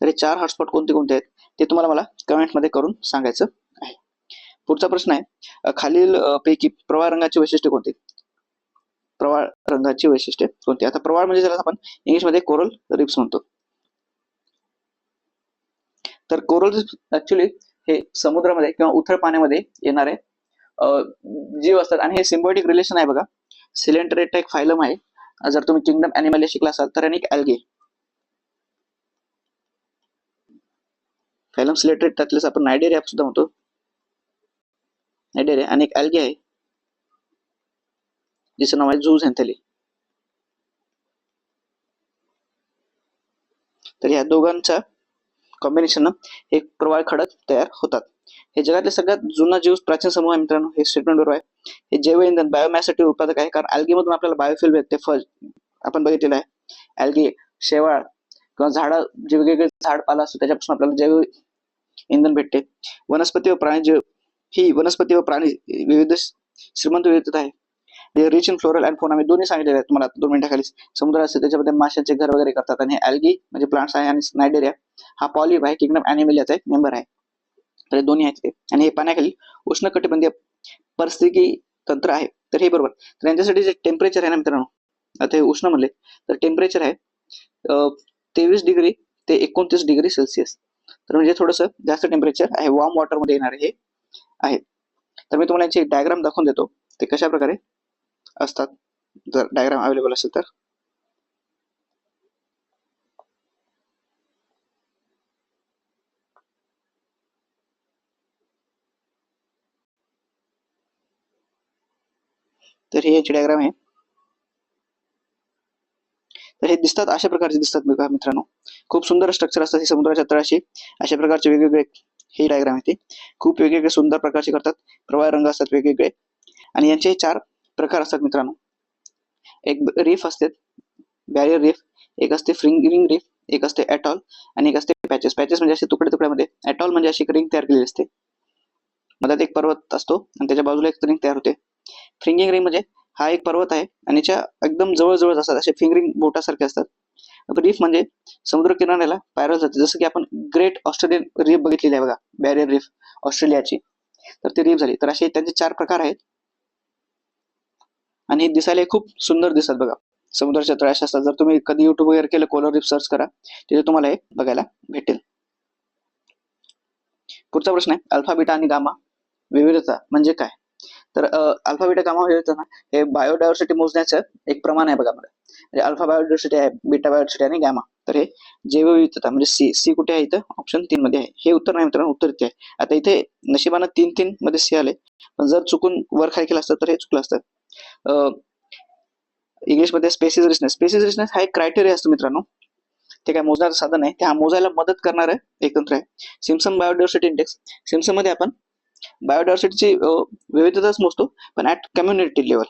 तर हे 4 हॉटस्पॉट कोणते कोणते आहेत ते तुम्हाला मला कमेंट मध्ये करून सांगायचं आहे. पुढचा प्रश्न आहे, खालील पैकी प्रवाळ रंगाची वैशिष्ट्ये कोणती. प्रवाळ रंगाची वैशिष्ट्ये कोणती. आता प्रवाळ म्हणजे ज्याला आपण इंग्लिश मध्ये कोरल रिप्स म्हणतो. तर कोरल रिप्स ऍक्च्युली हे समुद्रामध्ये किंवा उथळ पाण्यामध्ये येणारे जीव असतात आणि हे सिम्बायोटिक रिलेशन आहे बघा. सिलेंट्रेट एक फायलम आहे. जर तुम्ही किंगडम ॲनिमल शिकला असाल तर आणि ॲल्गे फायलम सिलेंट्रेट त्यातलेच आपण नायडेरिया सुद्धा म्हणतो. नायडेरिया आणि एक ॲल्गे आहे जिचं नाव आहे झूझॅन्थेली. तर या दोघांच्या कॉम्बिनेशन एक प्रवाळ खडक तयार होतात. हे जगातले सगळ्यात जुना जीव प्राचीन समूह आहे मित्रांनो. हे स्टेटमेंट बरोबर आहे. हे जैव इंधन बायोमॅससाठी उत्पादक आहे, कारण ॲल्गे मधून आपल्याला बायोफ्युल भेटते. फळ आपण बघितलेलं आहे. ॲल्गे, शेवाळ किंवा झाडं जे वेगवेगळे झाडपाला असतो त्याच्यापासून आपल्याला जैव इंधन भेटते. वनस्पती व प्राणी ही वनस्पती व प्राणी विविध श्रीमंत विविधता आहे. रिच इन फ्लोरल अँड फोना मी दोन्ही सांगितलेले आहेत तुम्हाला 2 मिनिटाखाली. समुद्र असते त्याच्यामध्ये माशांचे घर वगैरे करतात आणि ॲल्गी म्हणजे प्लांट्स आहे आणि नायडेरिया हा पॉलिप आहे, किंगडम ॲनिमलियाचा एक मेंबर आहे. तर दोन्ही आहेत ते. आणि हे पाण्याखाली उष्णकटिबंधीय परिस्थिती तंत्र आहे. तर हे बरोबर. तर यांच्यासाठी जे टेम्परेचर आहे ना मित्रांनो, आता हे उष्ण म्हणले तर टेम्परेचर आहे 23 डिग्री ते 29 डिग्री सेल्सिअस. तर म्हणजे थोडंसं जास्त टेम्परेचर आहे. वॉर्म वॉटर मध्ये येणारे हे आहे. तर मी तुम्हाला याची डायग्राम दाखवून देतो ते कशा प्रकारे असतात, जर डायग्राम अवेलेबल असेल तर. तर ही याची डायग्राम आहे. तर हे दिसतात अशा प्रकारचे दिसतात बघा मित्रांनो. खूप सुंदर स्ट्रक्चर असतात. हे समुद्राच्या तळाशी अशा प्रकारचे वेगवेगळे हे डायग्राम आहे. ते खूप वेगवेगळे सुंदर प्रकारचे करतात. प्रवाळ रंग असतात वेगवेगळे आणि यांचे 4 प्रकार असतात मित्रांनो. एक रीफ असते, बॅरियर रीफ, एक असते फ्रिंगिंग रीफ एक असते ॲटॉल आणि एक असते पॅचेस. पॅचेस म्हणजे असे तुकडे तुकड्यामध्ये, ॲटॉल म्हणजे अशी रिंग तयार केलेली असते, मधात एक पर्वत असतो आणि त्याच्या बाजूला एक रिंग तयार होते. फ्रिंगिंग रिंग म्हणजे हा एक पर्वत आहे आणि याच्या एकदम जवळ असतात, असे फिंगरिंग बोटासारखे असतात. रीफ म्हणजे समुद्र किनाऱ्याला पायरल जाते, जसं की आपण ग्रेट ऑस्ट्रेलियन रीफ बघितलेली आहे बघा, बॅरियर रीफ ऑस्ट्रेलियाची, तर ती रीफ झाली. तर असे त्यांचे 4 प्रकार आहेत आणि हे दिसायला खूप सुंदर दिसतात बघा, समुद्राच्या तळाशी असतात. जर तुम्ही कधी युट्यूब वगैरे केलं, कोरल रीफ सर्च करा, तिथे तुम्हाला हे बघायला भेटेल. पुढचा प्रश्न आहे अल्फा, बीटा आणि गामा विविधता म्हणजे काय? तर अल्फा, बीटा, गामा विविधता ना, हे बायोडायव्हर्सिटी मोजण्याचं एक प्रमाण आहे बघा. म्हणजे अल्फा बायोडायव्हर्सिटी आहे, बीटा बायोडायव्हर्सिटी आणि गामा. तर हे जैवविविधता म्हणजे सी कुठे आहे इथं? ऑप्शन 3 मध्ये आहे. हे उत्तर नाही मित्रांनो, उत्तर इथे आहे. आता इथे नशिबानं 3 मध्ये सी आले, पण जर चुकून वर खाली केलं असतं तर हे चुकलं असतं. इंग्लिशमध्ये स्पेसिस रिचनेस हा एक क्रायटेरिया असतो मित्रांनो. ते काय मोजण्याचं साधन आहे, ते मोजायला मदत करणारं एक तंत्र आहे. Simpson biodiversity index. सिम्पसन मध्ये आपण बायोडायव्हर्सिटीची विविधताच मोजतो, पण ऍट कम्युनिटी लेवल.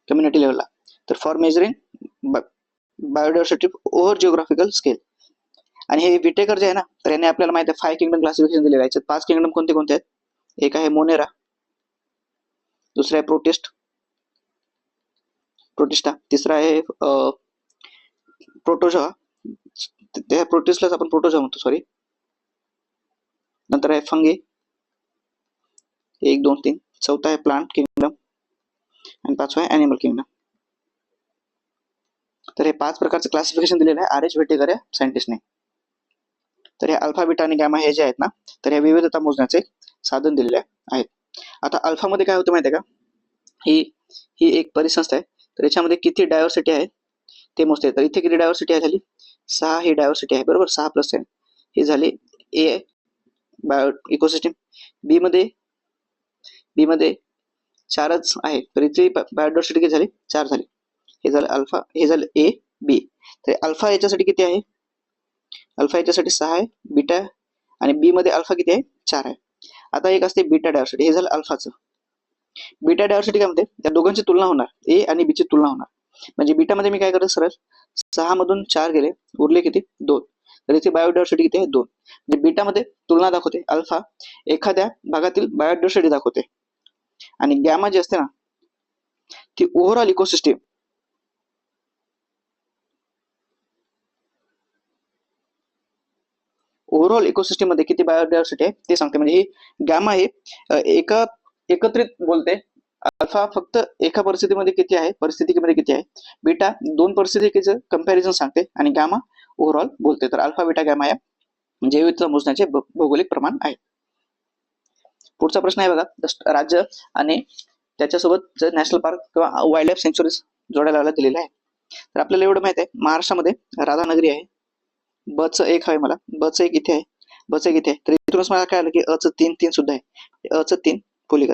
कम्युनिटी लेवलला. तर for measuring biodiversity over geographical scale. आणि हे विटेकर जे आहे ना, तर याने आपल्याला माहिती आहे 5 किंगडम क्लासिफिकेशन दिलेलं आहे. 5 किंगडम कोणते कोणते आहेत? एक आहे मोनेरा, दुसरा आहे प्रोटिस्टा, तिसरा आहे प्रोटोजोआ, त्या प्रोटिस्टलाच आपण प्रोटोजोआ म्हणतो, सॉरी. नंतर आहे फंगी, 1 2 3. चौथा आहे प्लांट किंगडम आणि पाचवा आहे अॅनिमल किंगडम. तर हे 5 प्रकारचं क्लासिफिकेशन दिलेलं आहे आर.एच. व्हिटेकर या सायंटिस्टने. तर हे अल्फा, बीटा आणि गॅमा हे जे आहेत ना, तर हे विविधता मोजण्याचे साधन दिलेले आहेत. आता अल्फा मध्ये काय होतं माहिती आहे का? ही एक परिसंस्था आहे, तर याच्यामध्ये किती डायव्हर्सिटी आहे ते मोजते. तर इथे किती डायव्हर्सिटी आहे? झाली 6 ही डायव्हर्सिटी आहे, बरोबर. 6 प्लस 10 ही झाली ए बायो इकोसिस्टम. बी मध्ये 4च आहे, तर इथे बायोडायव्हर्सिटी किती झाली? 4 झाली. हे झालं अल्फा, हे झालं ए बी. तर अल्फा याच्यासाठी किती आहे? अल्फा याच्यासाठी 6 आहे, बीटा आणि बी मध्ये अल्फा किती आहे? 4 आहे. आता एक असते बीटा डायव्हर्सिटी, हे झालं अल्फाचं. बीटा डायव्हर्सिटी काय म्हणते? त्या दोघांची तुलना होणार, ए आणि बी ची तुलना होणार. म्हणजे बीटा मध्ये मी काय करतो, सरळ 6 मधून 4 गेले, उरले किती? 2. तर इथे बायोडायव्हर्सिटी किती आहे? 2. म्हणजे बीटा मध्ये तुलना दाखवते, अल्फा एखाद्या भागातील बायोडायव्हर्सिटी दाखवते, आणि गॅमा जी असते ना, ती ओव्हरऑल इकोसिस्टम मध्ये किती बायोडायव्हर्सिटी आहे ते सांगते. म्हणजे ही गॅमा हे एकत्रित बोलते. अल्फा फक्त एका परिस्थितीमध्ये किती आहे, बीटा 2 परिस्थितीचं कंपॅरिझन सांगते आणि गॅमा ओव्हरऑल बोलते. तर अल्फा, बीटा, गॅमा या जैविकता मोजण्याचे भौगोलिक प्रमाण आहे. पुढचा प्रश्न आहे बघा, राज्य आणि त्याच्यासोबत नॅशनल पार्क किंवा वाईल्ड लाईफ सेंच्युरीज जोडायला दिलेला आहे. तर आपल्याला एवढं माहित आहे, महाराष्ट्रामध्ये राधानगरी आहे. बच एक आहे, मला बच एक इथे आहे, बच एक इथे आहे. तर इथूनच मला काय आलं की अच 3 सुद्धा आहे, अच 3 पोलिगन.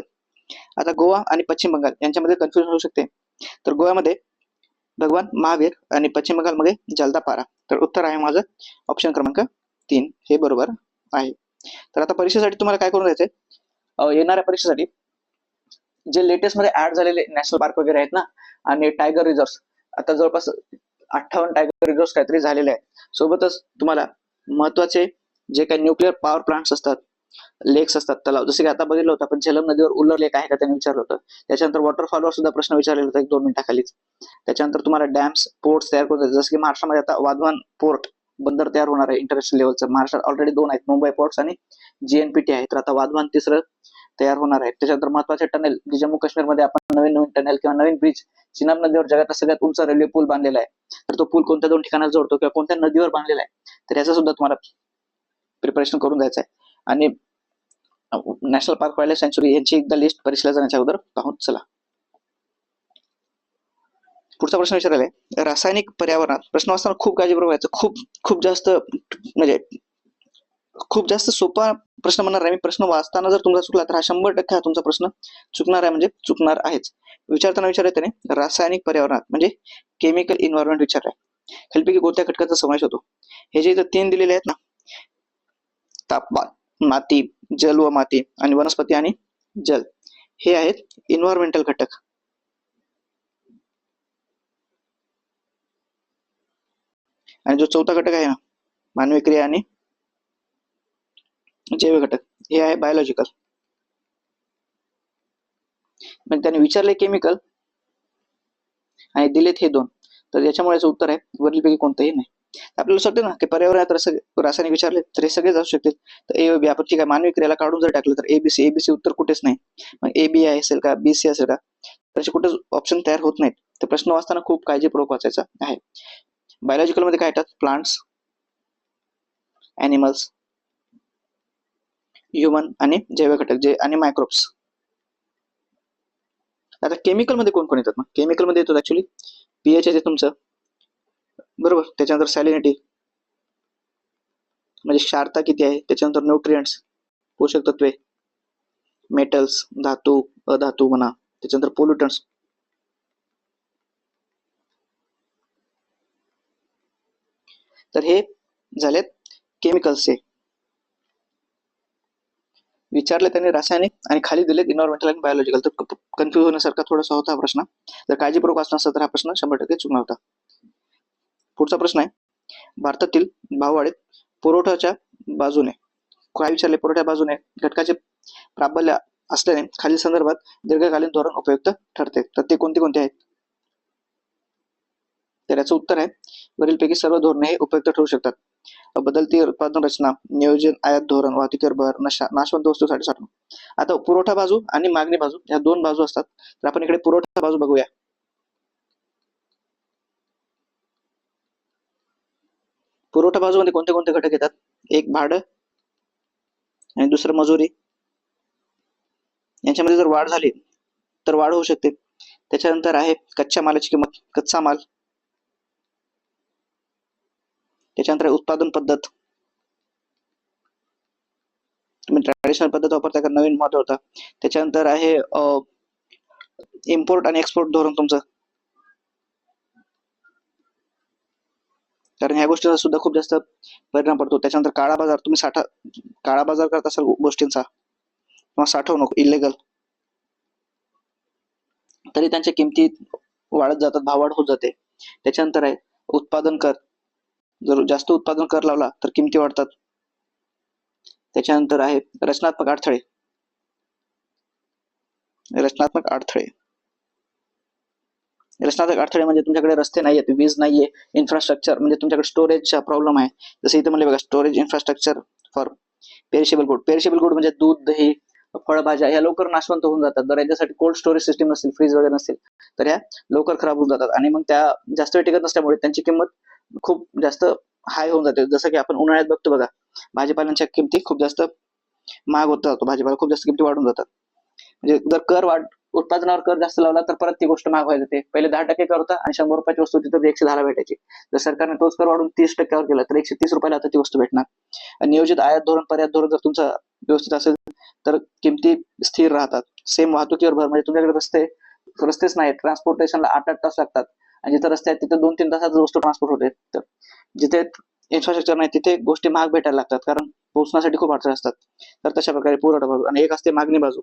आता गोवा आणि पश्चिम बंगाल यांच्यामध्ये कन्फ्युजन होऊ शकते. तर गोव्यामध्ये भगवान महावीर आणि पश्चिम बंगालमध्ये जलदापारा. तर उत्तर आहे माझं ऑप्शन क्रमांक 3, हे बरोबर आहे. तर आता परीक्षेसाठी तुम्हाला काय करून द्यायचंय, येणाऱ्या परीक्षेसाठी जे लेटेस्ट मध्ये ऍड झालेले नॅशनल पार्क वगैरे आहेत ना, आणि टायगर रिझर्व्ह, आता जवळपास 58 टायगर रिझर्व्ह काहीतरी झालेले आहेत. सोबतच तुम्हाला महत्वाचे जे काही न्यूक्लिअर पॉवर प्लांट्स असतात, लेक्स असतात, तलाव, जसे की आता बघितलं होतं आपण झेलम नदीवर उल्लर लेक आहे का, त्यांनी विचारलं होतं. त्याच्यानंतर वॉटरफॉलवर सुद्धा प्रश्न विचारलेला होता 1-2 मिनिटाखालीच. त्याच्यानंतर तुम्हाला डॅम्स, पोर्ट्स तयार करून जसं की महाराष्ट्रामध्ये आता वाधवान पोर्ट बंदर तयार होणार आहे इंटरनॅशनल लेवलचं. महाराष्ट्रात ऑलरेडी 2 आहेत, मुंबई पोर्ट्स आणि जीएनपीटी आहे. तर आता वाधवान 3रं तयार होणार आहे. त्याच्यानंतर महत्वाचे टनेल, जम्मू काश्मीरमध्ये आपण नवीन टनेल किंवा नवीन ब्रिज, चिनाब नदीवर जगातला सगळ्यात उंच रेल्वे पूल बांधलेला आहे. तर तो पूल कोणत्या 2 ठिकाणाला जोडतो किंवा कोणत्या नदीवर बांधलेला आहे, तर याचा सुद्धा तुम्हाला प्रिपरेशन करून द्यायचं आहे. आणि national park, wildlife sanctuary यांची एकदा लिस्ट परीक्षेला जाण्याच्या अगोदर पाहून चला. पुढचा प्रश्न विचारलेला आहे, रासायनिक पर्यावरणात. प्रश्न वाचताना खूप काळजीपूर्वक व्हायचं, खूप जास्त सोपा प्रश्न म्हणणार आहे मी. प्रश्न वाचताना जर तुमचा चुकला तर हा 100% हा तुमचा प्रश्न चुकणार आहे, म्हणजे चुकणार आहेच. विचारताना विचारायचं त्याने रासायनिक पर्यावरणात म्हणजे केमिकल इन्व्हायरमेंट विचार आहे. खालीपैकी कोणत्या घटकाचा समावेश होतो? हे जे इथं 3 दिलेले आहेत ना, तापमान, माती, जल व माती आणि वनस्पती आणि जल, हे आहेत इन्व्हायरमेंटल घटक. आणि जो चौथा घटक आहे ना, मानवी क्रिया आणि जैव घटक, हे आहे बायोलॉजिकल. म्हणजे त्याने विचारले केमिकल आणि दिलेत हे दोन, तर याच्यामुळे उत्तर आहे वरीलपैकी कोणतंही नाही. आपल्याला सांगते ना की पर्यावरणात रासायनिक विचारले तर हे सगळेच असू शकते. तर ए बी आपण ठीक आहे, मानवी क्रियाला काढून जर टाकलं तर एबीसी, एबीसी उत्तर कुठेच नाही. मग ए बी असेल का, बी सी असेल का, त्याचे कुठेच ऑप्शन तयार होत नाहीत. तर प्रश्न वाचताना खूप काळजीपूर्वक वाचायचा आहे. बायोलॉजिकल मध्ये काय येतात, प्लांट्स, ॲनिमल्स, ह्युमन आणि जैव घटक जे आणि मायक्रोब्स. आता केमिकल मध्ये कोण कोण येतात? मग केमिकल मध्ये येतात ऍक्च्युली पीएच आहे तुमचं, बरोबर, त्याच्यानंतर सॅलिनिटी म्हणजे क्षारता किती आहे, त्याच्यानंतर न्यूट्रिएंट्स पोषक तत्वे, मेटल्स धातू अधातू म्हणा, त्याच्यानंतर पोल्युटन्स. तर हे झालेत केमिकल्सचे. विचारले त्यांनी रासायनिक आणि खाली दिलेत इन्व्हायरमेंटल आणि बायोलॉजिकल. तर कन्फ्युज होण्यासारखा थोडासा होता हा प्रश्न. जर काळजीपूर्वक वाचला असता तर हा प्रश्न 100% चुकला होता. पुढचा प्रश्न आहे, भारतातील भाववाढीत पुरवठ्याच्या बाजूने काय विचारले, पुरवठ्या बाजूने घटकाचे प्राबल्य असल्याने खालील संदर्भात दीर्घकालीन धोरण उपयुक्त ठरते. तर ते कोणते कोणते आहेत? तर याचं उत्तर आहे वरीलपैकी सर्व धोरणे हे उपयुक्त ठरू शकतात. बदलती उत्पादन रचना, नियोजन, आयात धोरण, वाहतुकीवर भर, नाशवंत वस्तूसाठी साठवण. आता पुरवठा बाजू आणि मागणी बाजू या दोन बाजू असतात. तर आपण इकडे पुरवठा बाजू बघूया. पुरवठा बाजूमध्ये कोणते कोणते घटक येतात? एक भाडं आणि दुसरं मजुरी. यांच्यामध्ये जर वाढ झाली तर वाढ होऊ शकते. त्याच्यानंतर आहे कच्च्या मालाची किंमत, कच्चा माल. त्याच्यानंतर उत्पादन पद्धत, तुम्ही ट्रॅडिशनल पद्धत वापरता का नवीन महत्व होता. त्याच्यानंतर आहे इम्पोर्ट आणि एक्सपोर्ट धोरण तुमचं, कारण ह्या गोष्टीचा सुद्धा खूप जास्त परिणाम पडतो. त्याच्यानंतर काळा बाजार, तुम्ही काळा बाजार करत असाल गोष्टींचा किंवा साठवणूक इलिगल, तरी त्यांच्या किमती वाढत जातात, भाववाढ होत जाते. त्याच्यानंतर आहे उत्पादन कर, जर जास्त उत्पादन कर लावला तर किमती वाढतात. त्याच्यानंतर आहे रचनात्मक अडथळे. रचनात्मक अडथळे रचनात्मक अडथळे म्हणजे तुमच्याकडे रस्ते नाहीयेत, वीज नाहीये, इन्फ्रास्ट्रक्चर म्हणजे तुमच्याकडे स्टोरेजचा प्रॉब्लेम आहे. जसं इथे म्हणले बघा, storage infrastructure for perishable good. Perishable good म्हणजे दूध, दही, फळभाज्या ह्या लवकर नाशवंत होऊन जातात. जर याच्यासाठी कोल्ड स्टोरेज सिस्टीम नसेल, फ्रीज वगैरे नसेल, तर ह्या लवकर खराब होऊन जातात आणि मग त्या जास्त वेळ टिकत नसल्यामुळे त्यांची किंमत खूप जास्त हाय होऊन जाते. जसं की आपण उन्हाळ्यात बघतो बघा, भाजीपाल्यांच्या किमती खूप जास्त महाग होत जातो, भाजीपाला खूप जास्त किमती वाढून जातात. म्हणजे जर उत्पादनावर कर जास्त लावला तर परत ती गोष्ट महाग व्हायला. पहिले 10% कर होता आणि 100 रुपयाची वस्तू तिथं 110 भेटायची. जर सरकारने तोच कर वाढून 30%वर केला तर 130 रुपयाला आता ती वस्तू भेटणार. नियोजित आयात धोरण, पर्याय धोरण जर तुमचं व्यवस्थित असेल तर किमती स्थिर राहतात. सेम वाहतुकीवर भर, म्हणजे तुमच्याकडे रस्तेच नाही, ट्रान्सपोर्टेशनला 8-8 तास लागतात आणि जिथे रस्ते आहेत तिथे 2-3 तासात वस्तू ट्रान्सपोर्ट होते. तर जिथे इन्फ्रास्ट्रक्चर नाही तिथे गोष्टी महाग भेटायला लागतात, कारण पोहोचण्यासाठी खूप अडचणी असतात. तर तशा प्रकारे पुरवठा बाजू आणि एक असते मागणी बाजू.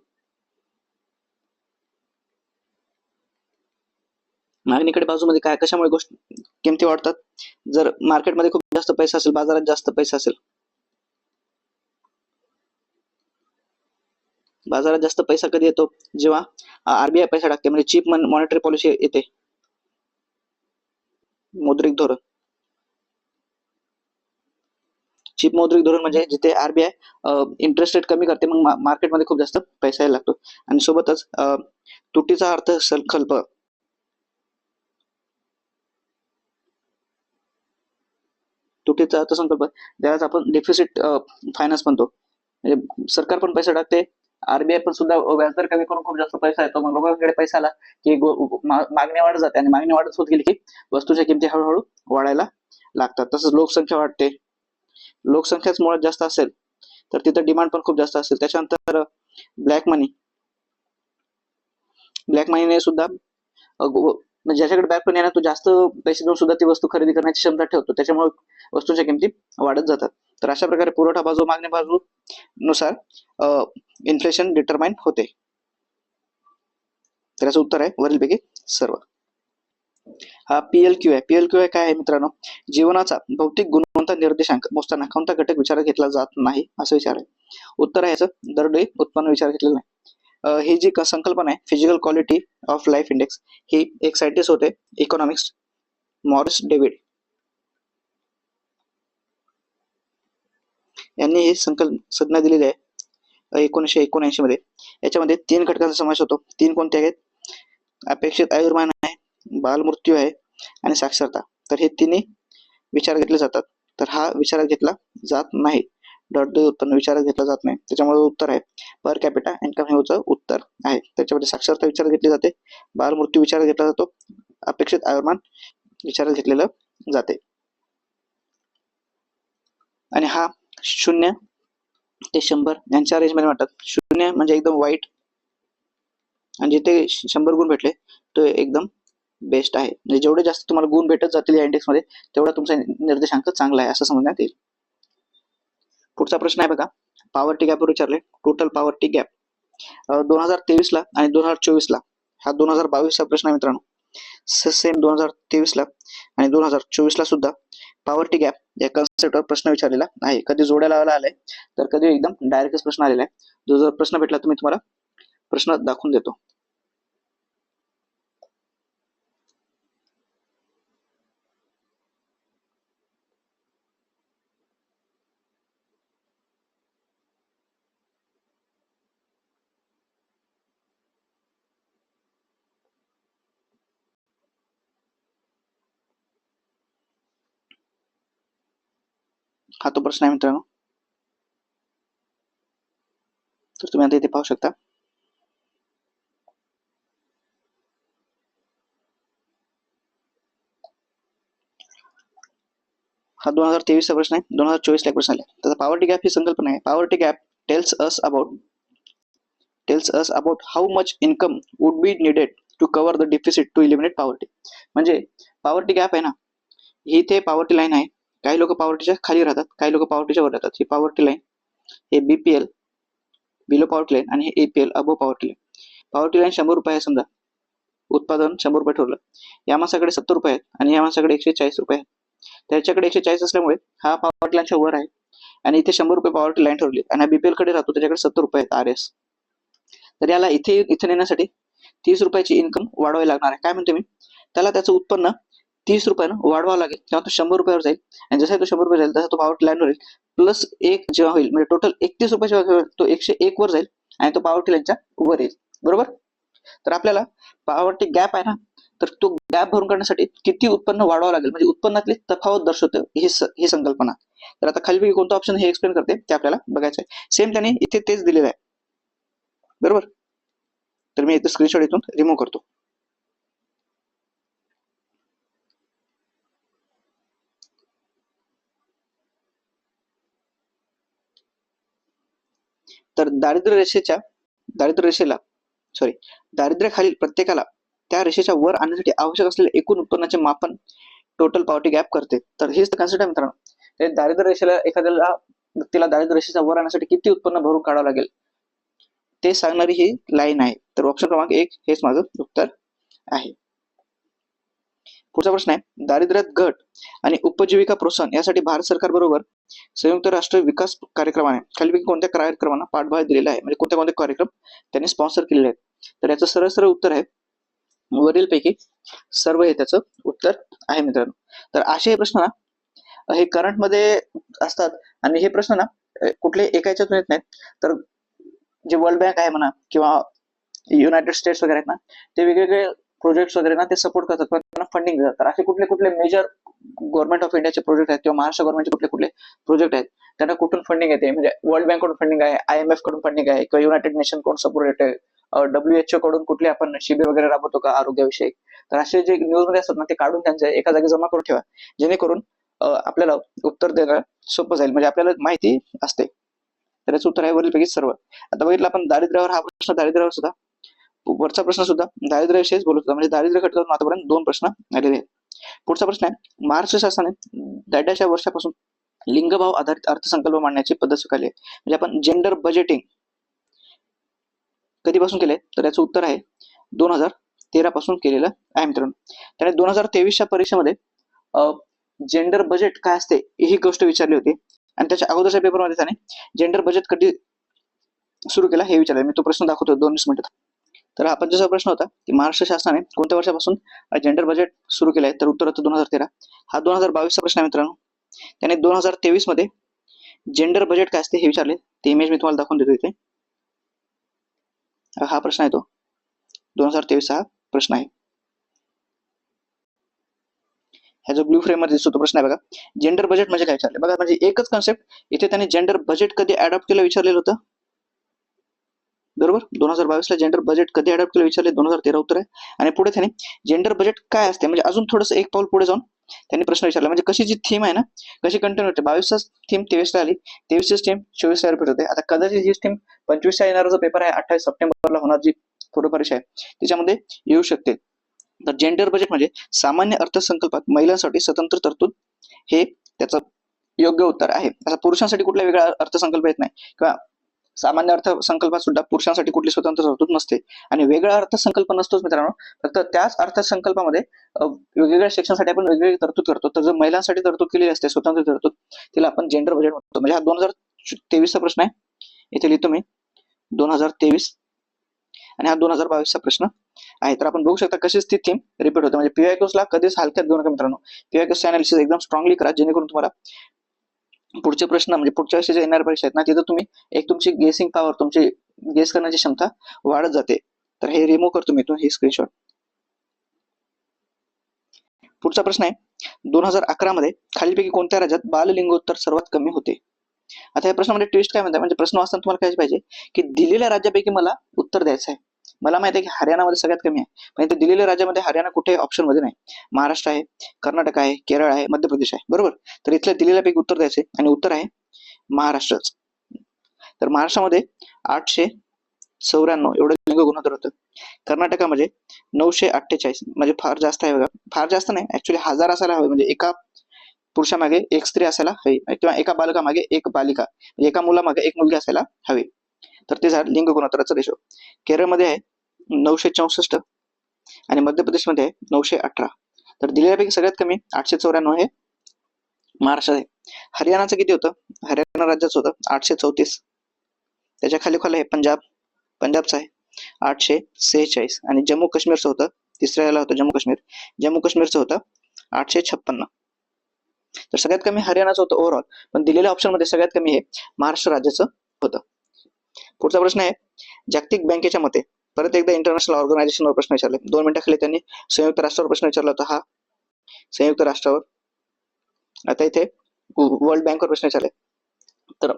मागणीकडे बाजूमध्ये काय, कशामुळे गोष्ट किमती वाढतात? जर मार्केटमध्ये खूप जास्त पैसा असेल, बाजारात जास्त पैसा असेल, बाजारात जास्त पैसा कधी येतो? जेव्हा आरबीआय पैसा टाकते, म्हणजे चीप मॉनिटरी पॉलिसी येते, मौद्रिक धोरण. चीप मौद्रिक धोरण म्हणजे जिथे आरबीआय इंटरेस्ट रेट कमी करते, मग मार्केटमध्ये खूप जास्त पैसा यायला लागतो. आणि सोबतच तुटीचा अर्थसंकल्प, तुटीचा अर्थसंकल्प ज्याला आपण डेफिसिट फायनान्स म्हणतो. म्हणजे सरकार पण पैसा टाकते, आरबीआय पण सुद्धा व्याजदर कमी करून खूप जास्त पैसा येतो. मग लोकांकडे पैसा आला की मागणी वाढत जाते आणि मागणी वाढत होत गेली की वस्तूच्या किमती हळूहळू वाढायला लागतात. तसंच लोकसंख्या वाढते, लोकसंख्याच मुळात जास्त असेल तर तिथं डिमांड पण खूप जास्त असेल. त्याच्यानंतर ब्लॅक मनीने सुद्धा म्हणजे ज्याच्याकडे बॅक पण आहे ना, तो जास्त पैसे देऊन सुद्धा ती वस्तू खरेदी करण्याची क्षमता ठेवतो, त्याच्यामुळे वस्तूंच्या किमती वाढत जातात. तर अशा प्रकारे पुरवठा बाजू मागणी बाजू नुसार इन्फ्लेशन डिटरमाइन होते. त्याचं उत्तर आहे वरीलपैकी सर्व. हा PLQ आहे. PLQ आहे काय आहे मित्रांनो? जीवनाचा भौतिक गुणवत्ता निर्देशांक मोजताना कोणता घटक विचारात घेतला जात नाही असं विचार आहे. उत्तर आहे याचं दरडोई उत्पन्न विचारात घेतलेलं नाही. ही जी संकल्पना आहे physical quality of life index, ही एक सायंटिस्ट होते इकॉनॉमिक्स मॉरिस डेव्हिड यांनी ही संज्ञा दिलेली आहे 1979 मध्ये. याच्यामध्ये 3 घटकांचा समावेश होतो. 3 कोणते आहेत? अपेक्षित आयुर्मान आहे, बालमृत्यू आहे आणि साक्षरता. तर हे तिन्ही विचारात घेतले जातात. तर हा विचारात घेतला जात नाही. दरडोई उत्पन्न विचारात घेतला जात नाही. त्याच्यामुळे उत्तर आहे पर कॅपिटा इन्कम हे उत्तर आहे. त्याच्यामध्ये साक्षरता विचारात घेतली जाते, बालमृत्यू विचारात घेतला जातो, अपेक्षित आयुर्मान विचारात घेतलेलं जाते. आणि हा 0 ते 100 यांच्या रेंजमध्ये म्हणतात. 0 म्हणजे एकदम वाईट आणि जिथे 100 गुण भेटले तो एकदम बेस्ट आहे. म्हणजे जेवढे जास्त तुम्हाला गुण भेटत जातील या इंडेक्स मध्ये तेवढा तुमचा निर्देशांक चांगला आहे असं समजण्यात येईल. पुढचा प्रश्न आहे बघा, पॉवर्टी गॅपवर विचारले. टोटल पॉवर्टी गॅप 2023 ला आणि 2024 ला, हा 2022 चा प्रश्न आहे मित्रांनो. सेम 2023 ला आणि 2024 ला सुद्धा पॉवर्टी गॅप या कन्सेप्टवर प्रश्न विचारलेला आहे. कधी जोड्या लावायला आलाय तर कधी एकदम डायरेक्टच प्रश्न आलेला आहे. जो जर प्रश्न भेटला तर मी तुम्हाला प्रश्न दाखवून देतो. हा तो प्रश्न आहे मित्रांनो. तर तुम्ही आता इथे पाहू शकता. हा 2023 चा प्रश्न आहे. 2024 ला एक प्रश्न आला. तर पॉवर्टी गॅप ही संकल्पना आहे. Poverty gap tells us about how much income would be needed to cover the deficit to eliminate poverty. म्हणजे पॉवर्टी गॅप आहे ना, ही ते पॉवर्टी लाईन आहे. काही लोक पॉवर्टीच्या खाली राहतात, काही लोक पॉवर्टीच्या वर राहतात. ही पॉवर्टी लाईन, हे BPL बिलो पॉवर्टी लाईन आणि हे APL अबो पॉवर्टी लाईन. पॉवर्टी लाईन 100 रुपये आहे समजा, उत्पादन 100 रुपये ठरलं. या माणसाकडे 70 रुपये आहेत आणि या माणसाकडे 140 रुपये आहेत. त्याच्याकडे 140 असल्यामुळे हा पॉवर्टी लाईनच्या वर आहे आणि इथे 100 रुपये पॉवर्टी लाईन ठरवली आणि BPL कडे राहतो त्याच्याकडे 70 रुपये आहेत RS. तर याला इथे नेण्यासाठी 30 रुपयाची इन्कम वाढवावी लागणार आहे. काय म्हणते मी, त्याला त्याचं उत्पन्न 30 रुपयानं वाढवावं लागेल तेव्हा तो 100 रुपयावर जाईल. आणि जसा तो 100 रुपये जाईल तसा तो पॉवर्टी लाईनवर येईल. प्लस 1 जेव्हा होईल म्हणजे टोटल 31 रुपयाच्या तो 101 वर जाईल आणि तो पॉवर्टी लाईनच्या वर येईल. बरोबर. तर आपल्याला पॉवर्टी गॅप आहे ना, तर तो गॅप भरून काढण्यासाठी किती उत्पन्न वाढवावं लागेल म्हणजे उत्पन्नातली तफावत दर्शवते ही संकल्पना. तर आता खाली कोणता ऑप्शन हे एक्सप्लेन करते ते आपल्याला बघायचं आहे. सेम त्याने इथे तेच दिलेलं आहे. बरोबर. तर मी इथे स्क्रीनशॉट इथून रिमूव्ह करतो. तर दारिद्र्याखालील प्रत्येकाला त्या रेषेच्या वर आणण्यासाठी आवश्यक असलेले एकूण उत्पन्नाचे मापन टोटल पॉवर्टी गॅप करते. तर हेच कन्सेप्ट आहे मित्रांनो. दारिद्र्य रेषेला एखाद्याला व्यक्तीला दारिद्र्य रेषेच्या वर आणण्यासाठी किती उत्पन्न भरून काढावं लागेल ते सांगणारी ही लाईन आहे. तर ऑप्शन क्रमांक 1 हेच माझं उत्तर आहे. पुढचा प्रश्न आहे, दारिद्र्यात घट आणि उपजीविका प्रोत्साहन यासाठी भारत सरकार बरोबर संयुक्त राष्ट्र विकास कार्यक्रमाने खालीपैकी कोणत्या कार्यक्रमांना पाठबळ दिलेला आहे म्हणजे कोणते कोणते कार्यक्रम त्यांनी स्पॉन्सर केलेले आहेत. तर याचं सरळ उत्तर आहे वरीलपैकी सर्व हे त्याचं उत्तर आहे मित्रांनो. तर असे हे प्रश्न ना हे करंट मध्ये असतात आणि हे प्रश्न ना कुठले एका याच्यातून येत नाहीत. तर जे वर्ल्ड बँक आहे म्हणा किंवा युनायटेड स्टेट्स वगैरे आहेत ना, ते वेगवेगळे प्रोजेक्ट वगैरे ना ते सपोर्ट करतात, त्यांना फंडिंग देतात. तर असे कुठले कुठले मेजर गव्हर्नमेंट ऑफ इंडियाचे प्रोजेक्ट आहेत किंवा महाराष्ट्र गव्हर्नमेंटचे कुठले कुठले प्रोजेक्ट आहेत त्यांना कुठून फंडिंग येते म्हणजे वर्ल्ड बँक कडून फंडिंग आहे, IMF कडून फंडिंग आहे किंवा युनायटेड नेशन कडून सपोर्ट येते, WHO कडून कुठले आपण शिबिर वगैरे राबवतो का आरोग्याविषयी. तर असे जे न्यूज मध्ये असतात ना ते काढून त्यांच्या एका जागी जमा करून ठेवा जेणेकरून आपल्याला उत्तर देणं सोपं जाईल म्हणजे आपल्याला माहिती असते. तर याचं उत्तर आहे वरीलपैकी सर्व. आता बघितलं आपण दारिद्र्यावर, हा प्रश्न दारिद्र्यावर सुद्धा, वरचा प्रश्न सुद्धा दारिद्र्याविषयीच बोलत होता म्हणजे दारिद्र्य घटकातून आतापर्यंत 2 प्रश्न आलेले आहेत. पुढचा प्रश्न आहे, महाराष्ट्र शासनाने दाड्याच्या वर्षापासून लिंगभाव आधारित अर्थसंकल्प मांडण्याची पद्धत स्वीकारली आहे. म्हणजे आपण जेंडर बजेटिंग कधीपासून केले तर याचं उत्तर आहे 2013 2013 पासून केलेलं आहे मित्रांनो. त्याने 2023च्या परीक्षेमध्ये जेंडर बजेट काय असते ही गोष्ट विचारली होती आणि त्याच्या अगोदरच्या पेपरमध्ये त्याने जेंडर बजेट कधी सुरू केला हे विचारलं. मी तो प्रश्न दाखवतो 2 मिनिटात. तर हा 25वा प्रश्न होता की महाराष्ट्र शासनाने कोणत्या वर्षापासून जेंडर बजेट सुरू केलंय, तर उत्तर होतं 2013. हा 2022चा प्रश्न आहे मित्रांनो. त्याने 2023 मध्ये जेंडर बजेट काय असते हे विचारले. ते इमेज मी तुम्हाला दाखवून देतो इथे. हा प्रश्न आहे तो 2023 हा प्रश्न आहे. ह्या जो ब्लू फ्रेम मध्ये दिसतो तो प्रश्न आहे बघा. जेंडर बजेट म्हणजे काय विचारले बघा. म्हणजे एकच कॉन्सेप्ट इथे त्याने जेंडर बजेट कधी अडॉप्ट केलं विचारलेलं होतं, बरोबर. 2022 ला जेंडर बजेट कधी अडॉप्ट केलं विचारले, 2013 उत्तर आहे. आणि पुढे त्याने जेंडर बजेट काय असते म्हणजे अजून थोडंसं एक पाऊल पुढे जाऊन त्यांनी प्रश्न विचारला. म्हणजे कशी जी थीम आहे ना कशी कंटिन्यू होते. 22चा थीम 23 ला आली, 23ची थीम 24 ला रिपीट होते. आता कदाचित ही थीम 25 ला येणारा जो पेपर आहे 28 सप्टेंबरला होणार जी पूर्व परीक्षा आहे त्याच्यामध्ये येऊ शकते. तर जेंडर बजेट म्हणजे सामान्य अर्थसंकल्पात महिलांसाठी स्वतंत्र तरतूद हे त्याचं योग्य उत्तर आहे. आता पुरुषांसाठी कुठला वेगळा अर्थसंकल्प येत नाही किंवा सामान्य अर्थसंकल्पात सुद्धा पुरुषांसाठी कुठली स्वतंत्र तरतूद नसते आणि वेगळा अर्थसंकल्प नसतोच मित्रांनो. फक्त त्याच अर्थसंकल्पामध्ये वेगवेगळ्या सेक्शनसाठी आपण वेगवेगळी तरतूद करतो. तर जर महिलांसाठी तरतूद केलेली असते स्वतंत्र तरतूद तिला आपण जेंडर बजेट म्हणतो. म्हणजे हा 2023 चा प्रश्न आहे. इथे लिहितो मी 2023 आणि हा 2022 चा प्रश्न आहे. तर आपण बघू शकता कशीच ती थीम रिपीट होते. म्हणजे पीवायक्यूज ला कधीच हलक्यात घेऊ नका मित्रांनो. पीवायक्यूज अनालिसिस एकदम स्ट्रॉंगली करा जेणेकरून तुम्हाला पुढचे प्रश्न म्हणजे पुढच्या वर्षी जे येणाऱ्या परीक्षा आहेत ना तिथं तुम्ही एक तुमची गेसिंग पॉवर तुमची गेस करण्याची क्षमता वाढत जाते. तर हे रिमूव्ह करतो मी हे स्क्रीनशॉट. पुढचा प्रश्न आहे 2011 मध्ये खालीलपैकी कोणत्या राज्यात बाललिंगोत्तर सर्वात कमी होते. आता या प्रश्नामध्ये ट्विस्ट काय म्हणतात म्हणजे प्रश्न वाचताना तुम्हाला काय पाहिजे की दिलेल्या राज्यापैकी मला उत्तर द्यायचं आहे. मला माहिती आहे की हरियाणामध्ये सगळ्यात कमी आहे पण इथे दिलेल्या राज्यामध्ये हरियाणा कुठे ऑप्शन मध्ये नाही. महाराष्ट्र आहे, कर्नाटक आहे, केरळ आहे, मध्य प्रदेश आहे, बरोबर. तर इथल्या दिलेल्यापैकी उत्तर द्यायचे आणि उत्तर आहे महाराष्ट्रच. तर महाराष्ट्रामध्ये 894 एवढं लिंग गुणोत्तर होतं. कर्नाटकामध्ये 948 म्हणजे फार जास्त आहे बघा. फार जास्त नाही ऍक्च्युली 1000 असायला हवे. म्हणजे एका पुरुषामागे एक स्त्री असायला हवी किंवा एका बालकामागे एक बालिका म्हणजे एका मुलामागे एक मुलगी असायला हवी. तर ते झालं लिंग गुणोत्तराचं रेशो. केरळमध्ये आहे 964 आणि मध्य प्रदेशमध्ये आहे 918. तर दिलेल्यापैकी सगळ्यात कमी 894 हे महाराष्ट्रात आहे. हरियाणाचं किती होतं, हरियाणा राज्याचं होतं 834. त्याच्या खाली आहे पंजाबचं आहे 846 आणि जम्मू काश्मीरचं होतं तिसऱ्याला होतं जम्मू काश्मीरचं होतं 856. तर सगळ्यात कमी हरियाणाचं होतं ओव्हरऑल पण दिलेल्या ऑप्शन मध्ये सगळ्यात कमी हे महाराष्ट्र राज्याचं होतं. पुढचा प्रश्न आहे जागतिक बँकेच्या मते परत एकदा इंटरनॅशनल ऑर्गनायझेशनवर प्रश्न विचारले. 2 मिनिटाखाली त्यांनी संयुक्त राष्ट्रावर प्रश्न विचारला होता. हा संयुक्त राष्ट्रावर. आता इथे वर्ल्ड बँकवर प्रश्न विचारले. तर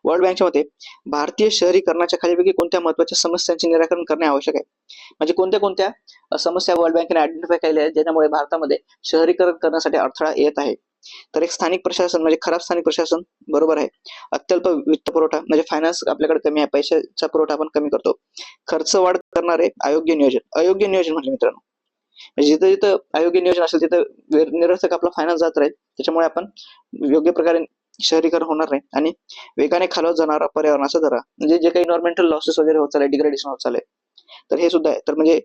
वर्ल्ड बँकच्या मते भारतीय शहरीकरणाच्या खालीपैकी कोणत्या महत्वाच्या समस्यांचे निराकरण करणे आवश्यक आहे. म्हणजे कोणत्या समस्या वर्ल्ड बँकेने आयडेंटिफाय केल्या आहेत ज्याच्यामुळे भारतामध्ये शहरीकरण करण्यासाठी अडथळा येत आहे. तर एक स्थानिक प्रशासन म्हणजे खराब स्थानिक प्रशासन बरोबर आहे. अत्यल्प वित्त पुरवठा म्हणजे फायनान्स आपल्याकडे कमी आहे, पैशाचा पुरवठा आपण कमी करतो. खर्च वाढ करणारे अयोग्य नियोजन म्हणजे मित्रांनो म्हणजे जिथं जिथं अयोग्य नियोजन असेल तिथं निरर्थक आपला फायनान्स जात राहील. त्याच्यामुळे आपण योग्य प्रकारे शहरीकरण होणार नाही आणि वेगाने खालवत जाणारा पर्यावरणाचा दरा म्हणजे जे काही एन्व्हायरमेंटल लॉसेस वगैरे होत चालले, डिग्रेडेशन होत चाललंय तर हे सुद्धा आहे. तर म्हणजे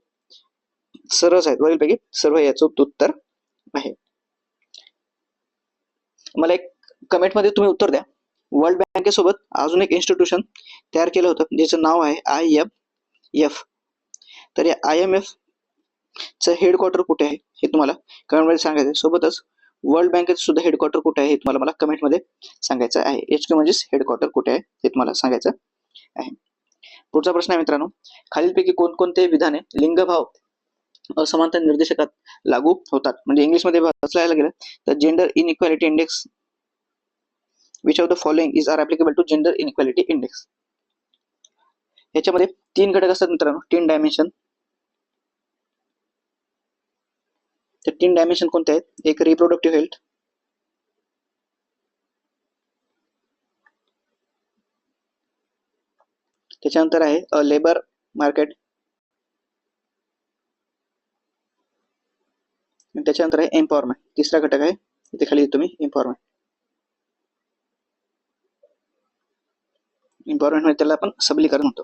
सर्वच आहेत वरीलपैकी सर्व याचं उत्तर आहे. मला एक कमेंट मध्ये तुम्ही उत्तर द्या. वर्ल्ड बँकेसोबत अजून एक इन्स्टिट्यूशन तयार केलं होतं ज्याचं नाव आहे IMF. तर या IMF चं हेडक्वार्टर कुठे आहे हे तुम्हाला कमेंट मध्ये सांगायचं. सोबतच वर्ल्ड बँकेचं सुद्धा हेडक्वार्टर कुठे आहे हे तुम्हाला मला कमेंट मध्ये सांगायचं आहे. HQ म्हणजे हेडक्वार्टर कुठे आहे हे तुम्हाला सांगायचं आहे. पुढचा प्रश्न आहे मित्रांनो खालीलपैकी कोणकोणते विधाने लिंगभाव असमानता निर्देशकात लागू होतात. म्हणजे इंग्लिश मध्ये वाचायला गेलं तर gender inequality index which of the following is are applicable to gender inequality index. याच्यामध्ये 3 घटक असतात मित्रांनो, 3 डायमेन्शन. तर 3 डायमेन्शन कोणते आहेत. एक रिप्रोडक्टिव्ह हेल्थ, त्याच्यानंतर आहे लेबर मार्केट, त्याच्यानंतर आहे एम्पॉवरमेंट. तिसरा घटक आहे इथे खाली तुम्ही एम्पॉवरमेंट म्हणजे त्याला आपण सबलीकरण म्हणतो.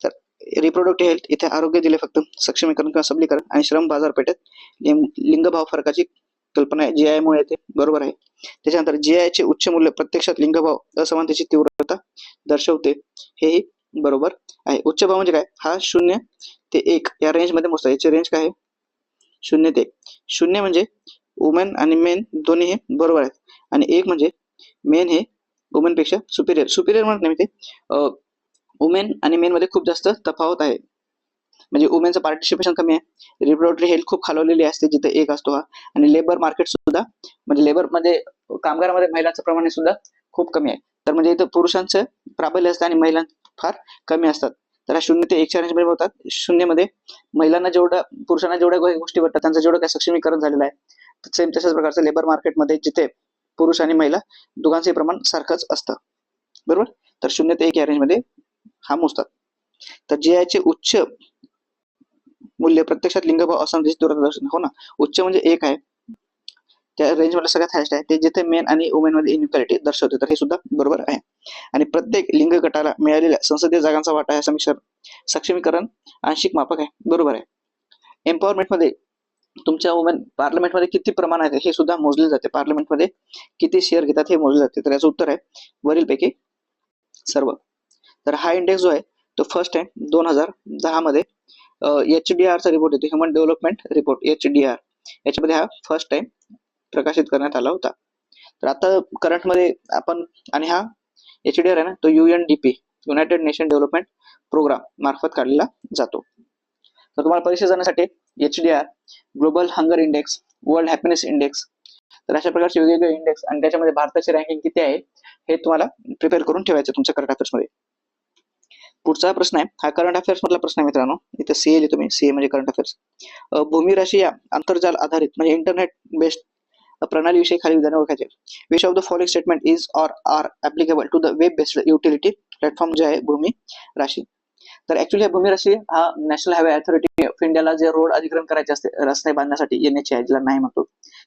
तर रिप्रोडक्टिव्ह हेल्थ इथे आरोग्य दिले फक्त सक्षमीकरण किंवा सबलीकरण आणि श्रम बाजारपेठेत लिंगभाव फरकाची कल्पना आहे GI मुळे येते, बरोबर आहे. त्याच्यानंतर GI चे उच्च मूल्य प्रत्यक्षात लिंगभाव असमानतेची तीव्रता दर्शवते, हेही बरोबर आहे. उच्च भाव म्हणजे काय? हा 0 ते 1 या रेंज मध्ये मोजतात. याची रेंज काय आहे? 0 ते 1. 0 म्हणजे वुमेन आणि मेन दोन्ही हे बरोबर आहेत आणि 1 म्हणजे मेन हे वुमेन पेक्षा सुपिरियर म्हणत नाही ते वुमेन आणि मेन मध्ये खूप जास्त तफावत आहे. म्हणजे वुमेनचं पार्टिसिपेशन कमी आहे, रिप्रोडक्टिव्ह हेल्थ खूप खालवलेली असते जिथे 1 असतो हा, आणि लेबर मार्केट सुद्धा म्हणजे लेबर मध्ये कामगारामध्ये महिलांचं प्रमाण सुद्धा खूप कमी आहे. तर म्हणजे इथं पुरुषांचं प्राबल्य असतं आणि महिला फार कमी असतात. तर 0 ते 1 च्या रेंज मध्ये होतात. 0 मध्ये महिलांना जेवढं पुरुषांना जेवढ्या गोष्टी वाटतात त्यांचं जेवढं काही सक्षमीकरण झालेलं आहे, सेम तशाच प्रकारचं लेबर मार्केटमध्ये जिथे पुरुष आणि महिला दोघांचे प्रमाण सारखंच असतं, बरोबर. तर 0 ते 1 या रेंज मध्ये हा मोजतात. तर GI चे उच्च मूल्य प्रत्यक्षात लिंगभाव असमतेची तीव्रता दर्शवते. हो ना, उच्च म्हणजे 1 आहे, त्या रेंज मध्ये सगळ्यात हायस्ट आहे ते जिथे मेन आणि वुमेन मध्ये इनइक्वालिटी दर्शवते. तर हे सुद्धा बरोबर आहे. आणि प्रत्येक लिंग गटाला मिळालेल्या संसदीय जागांचा वाटा आहे सक्षमीकरण आंशिक मापक आहे, बरोबर आहे. एम्पॉवरमेंट मध्ये तुमच्या वुमेन पार्लमेंटमध्ये किती प्रमाण आहे हे सुद्धा मोजले जाते. पार्लमेंटमध्ये किती शेअर घेतात हे मोजले जाते. तर याचं उत्तर आहे वरीलपैकी सर्व. तर हा इंडेक्स जो आहे तो फर्स्ट टाइम 2010 मध्ये HDR चा रिपोर्ट येतो, ह्युमन डेव्हलपमेंट रिपोर्ट HDR, याच्यामध्ये हा फर्स्ट टाइम प्रकाशित करण्यात आला होता. तर आता करंट मध्ये आपण, आणि हा HDR आहे ना तो UNDP United Nation Development Programme मार्फत काढला जातो. तर तुम्हाला परीक्षा जाण्यासाठी HDR, global hunger index, world happiness index, तर अशा प्रकारचे वेगवेगळे इंडेक्स आणि त्याच्यामध्ये भारताची रँकिंग किती आहे हे तुम्हाला प्रिपेअर करून ठेवायचं तुमच्या करंट अफेअर्स मध्ये. पुढचा प्रश्न आहे, हा करंट अफेअर्स मधला प्रश्न आहे मित्रांनो. इथे CA लिहितो मी, CA म्हणजे करंट अफेअर्स. भूमी राशी या आंतरजाल आधारित म्हणजे इंटरनेट बेस्ड प्रणालीविषयी खाली विधाने ओळखायचे. Which of the following statement is or are applicable to the web based utility platform जे आहे भूमी राशी. तर ऍक्च्युली भूमी राशी हा नॅशनल हायवे अथॉरिटी ऑफ इंडियाला जे रोड अधिग्रहण करायचे असते रस्ते बांधण्यासाठी, NHAI ज्याला नाही म्हणतो,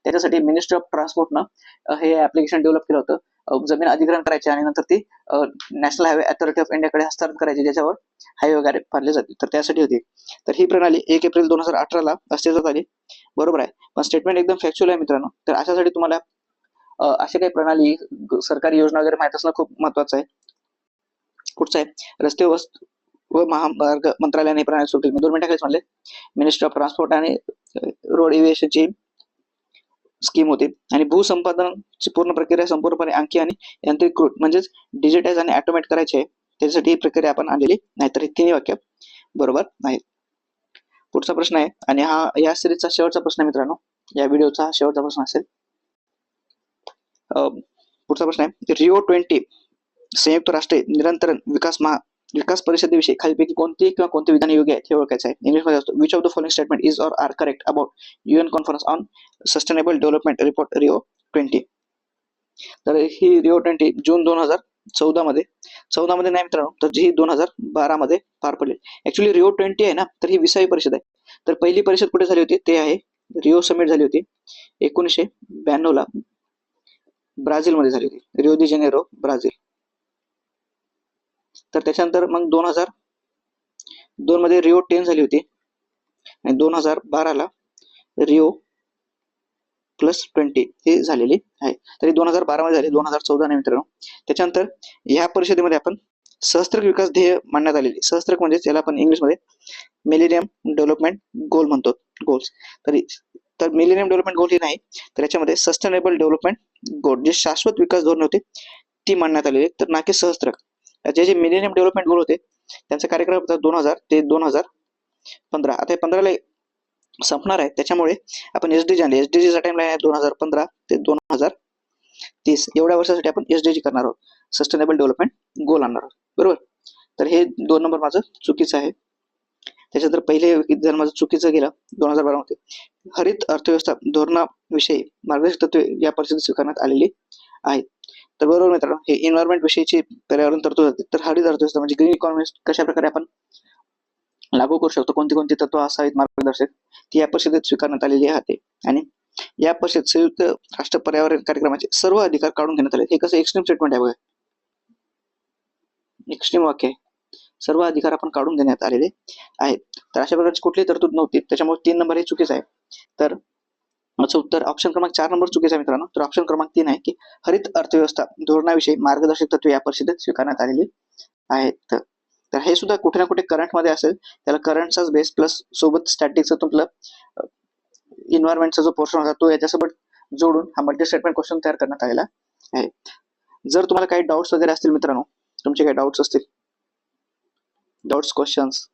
त्याच्यासाठी मिनिस्ट्री ऑफ ट्रान्सपोर्टनं हे ऍप्लिकेशन डेव्हलप केलं होतं. जमीन अधिग्रहण करायची आणि नंतर ती नॅशनल हायवे अथॉरिटी ऑफ इंडियाकडे हस्तांतरित करायची, ज्याच्यावर हायवे वगैरे फाडले जाते. तर त्यासाठी होती. तर ही प्रणाली 1 एप्रिल 2018 अस्तित्वात आली, बरोबर आहे. पण स्टेटमेंट एकदम फॅक्च्युअल आहे मित्रांनो. तर अशासाठी तुम्हाला अशा काही प्रणाली, सरकारी योजना वगैरे माहित असणं खूप महत्वाचं आहे. पुढचं आहे, रस्ते व महामार्ग मंत्रालयाने प्रणाली सुरू केली. 2 मिनिटं खालीच म्हणले, मिनिस्ट्री ऑफ ट्रान्सपोर्ट आणि रोड एव्हिएशनची स्कीम होती. आणि भूसंपादनाची पूर्ण प्रक्रिया संपूर्णपणे अंकी आणि यांत्रिकृत म्हणजेच डिजिटाइज आणि ऑटोमेट करायची आहे, त्याच्यासाठी ही प्रक्रिया आपण आणलेली नाही. तर हे तिन्ही वाक्य बरोबर नाहीत. पुढचा प्रश्न आहे, आणि हा या सिरीजचा शेवटचा प्रश्न आहे मित्रांनो, या व्हिडिओचा शेवटचा प्रश्न असेल. पुढचा प्रश्न आहे, रिओ20 संयुक्त राष्ट्र निरंतर विकास परिषदेविषयी खालीपैकी कोणती किंवा कोणते विधान योग्य आहेत हे ओळखायचं आहे. इंग्लिशमध्ये असतो, which of the following statement is or are correct about UN conference on sustainable development report रिओ20. तर ही रिओ20 जून 2014 मध्ये नाही मित्रांनो, तर ही 2012 मध्ये पार पडली. ऍक्च्युली रिओ20 आहे ना, तर ही 20वी परिषद आहे. तर पहिली परिषद कुठे झाली होती ते आहे रिओ समिट झाली होती 1992 ला ब्राझील मध्ये झाली होती, रिओ दी जेनेरो ब्राझील. तर त्याच्यानंतर मग 2002 मध्ये रिओ10 झाली होती आणि 2012 ला रिओ +20 ही झालेली आहे. तरी 2012 मध्ये झाली, 2014 नाही मित्रांनो. त्याच्यानंतर ह्या परिषदेमध्ये आपण सहस्त्रक विकास ध्येय मांडण्यात आलेली. सहस्त्रक म्हणजे त्याला आपण इंग्लिशमध्ये मिलेनियम डेव्हलपमेंट गोल म्हणतो, गोल्स. तर मिलेनियम डेव्हलपमेंट गोल ही नाही, तर याच्यामध्ये सस्टेनेबल डेव्हलपमेंट गोल, जे शाश्वत विकास धोरण होते ती मांडण्यात आलेली, तर ना की सहस्त्रक. जे मिलेनियम डेव्हलपमेंट गोल होते त्यांचा कार्यक्रम होता 2000 ते 2015. आता 15ला संपणार आहे, त्याच्यामुळे आपण SDG आणले. SDG चा टाइमलाईन आहे 2015 ते 2030. एवढ्या वर्षासाठी आपण SDG करणार आहोत, सस्टेनेबल डेव्हलपमेंट गोल आणणार आहोत, बरोबर. तर हे 2 नंबर माझं चुकीचं आहे. त्याच्यानंतर पहिले जर माझं चुकीचं गेलं 2012 मध्ये, हरित अर्थव्यवस्था धोरणाविषयी मार्गदर्शक तत्वे या परिषदेत स्वीकारण्यात आलेली आहेत. तर बरोबर मित्रांनो, हे एन्व्हायरमेंट विषयीची पर्यावरण तरतूद होते. तर हरित अर्थव्यवस्था म्हणजे ग्रीन इकॉनॉमी कशा प्रकारे आपण लागू करू शकतो, कोणती कोणती तत्व असावीत मार्गदर्शक, ती या परिषदेत स्वीकारण्यात आलेली आहे. आणि या परिषदेत संयुक्त राष्ट्र पर्यावरण कार्यक्रमाचे सर्व अधिकार काढून घेण्यात आले. हे कसं एक्स्ट्रीम स्टेटमेंट आहे बघा, एक्स्ट्रीम वाक्य आहे. सर्व अधिकार आपण काढून देण्यात आलेले आहेत. तर अशा प्रकारची कुठलीही तरतूद नव्हती, त्याच्यामुळे 3 नंबर हे चुकीचं आहे. तर याचं उत्तर ऑप्शन क्रमांक 4 नंबर चुकीचा आहे मित्रांनो. तर ऑप्शन क्रमांक 3 आहे की हरित अर्थव्यवस्था धोरणाविषयी मार्गदर्शक तत्वे या परिषदेत स्वीकारण्यात आलेली आहेत. तर हे सुद्धा कुठे ना कुठे करंटमध्ये असेल, त्याला करंटचाच बेस प्लस सोबत स्टॅटिकचं तुमचं इन्व्हायरमेंटचा जो पोर्शन होता तो याच्यासोबत जोडून हा मल्टी स्टेटमेंट क्वेश्चन तयार करण्यात आलेला आहे. जर तुम्हाला काही डाऊट्स वगैरे असतील मित्रांनो, तुमचे काही डाऊट्स असतील, डाऊट्स क्वेश्चन्स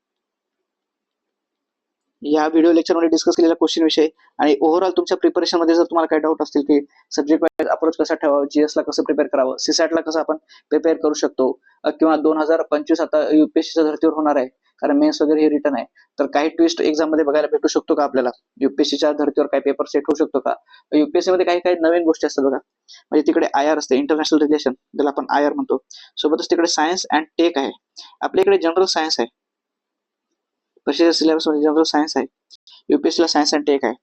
या व्हिडिओ लेक्चरमध्ये डिस्कस केलेल्या क्वेश्चन विषयी आणि ओव्हरऑल तुमच्या प्रिपरेशन मध्ये जर तुम्हाला काही डाऊट असतील की सब्जेक्ट वाईज अप्रोच कसा ठेवावा, जीएस ला कसं प्रिपेअर करावं, सीसॅट ला कसं आपण प्रिपेअर करू शकतो, किंवा 2025 आता युपीएससीच्या धर्तीवर होणार आहे, कारण मेन्स वगैरे हे रिटर्न आहे, तर काही ट्विस्ट एक्झाम मध्ये बघायला भेटू शकतो का आपल्याला, युपीएससीच्या धर्तीवर काही पेपर सेट होऊ शकतो का, युपीएससी मध्ये काही काही नवीन गोष्टी असतात बघा, म्हणजे तिकडे आयआर असते, इंटरनॅशनल रिलेशन, ज्याला आपण आयआर म्हणतो, सोबतच तिकडे सायन्स अँड टेक आहे, आपल्याकडे जनरल सायन्स आहे, परिषदेच्या सिलेबस मध्ये जनरल सायन्स आहे, युपीएससी ला सायन्स अँड टेक आहे,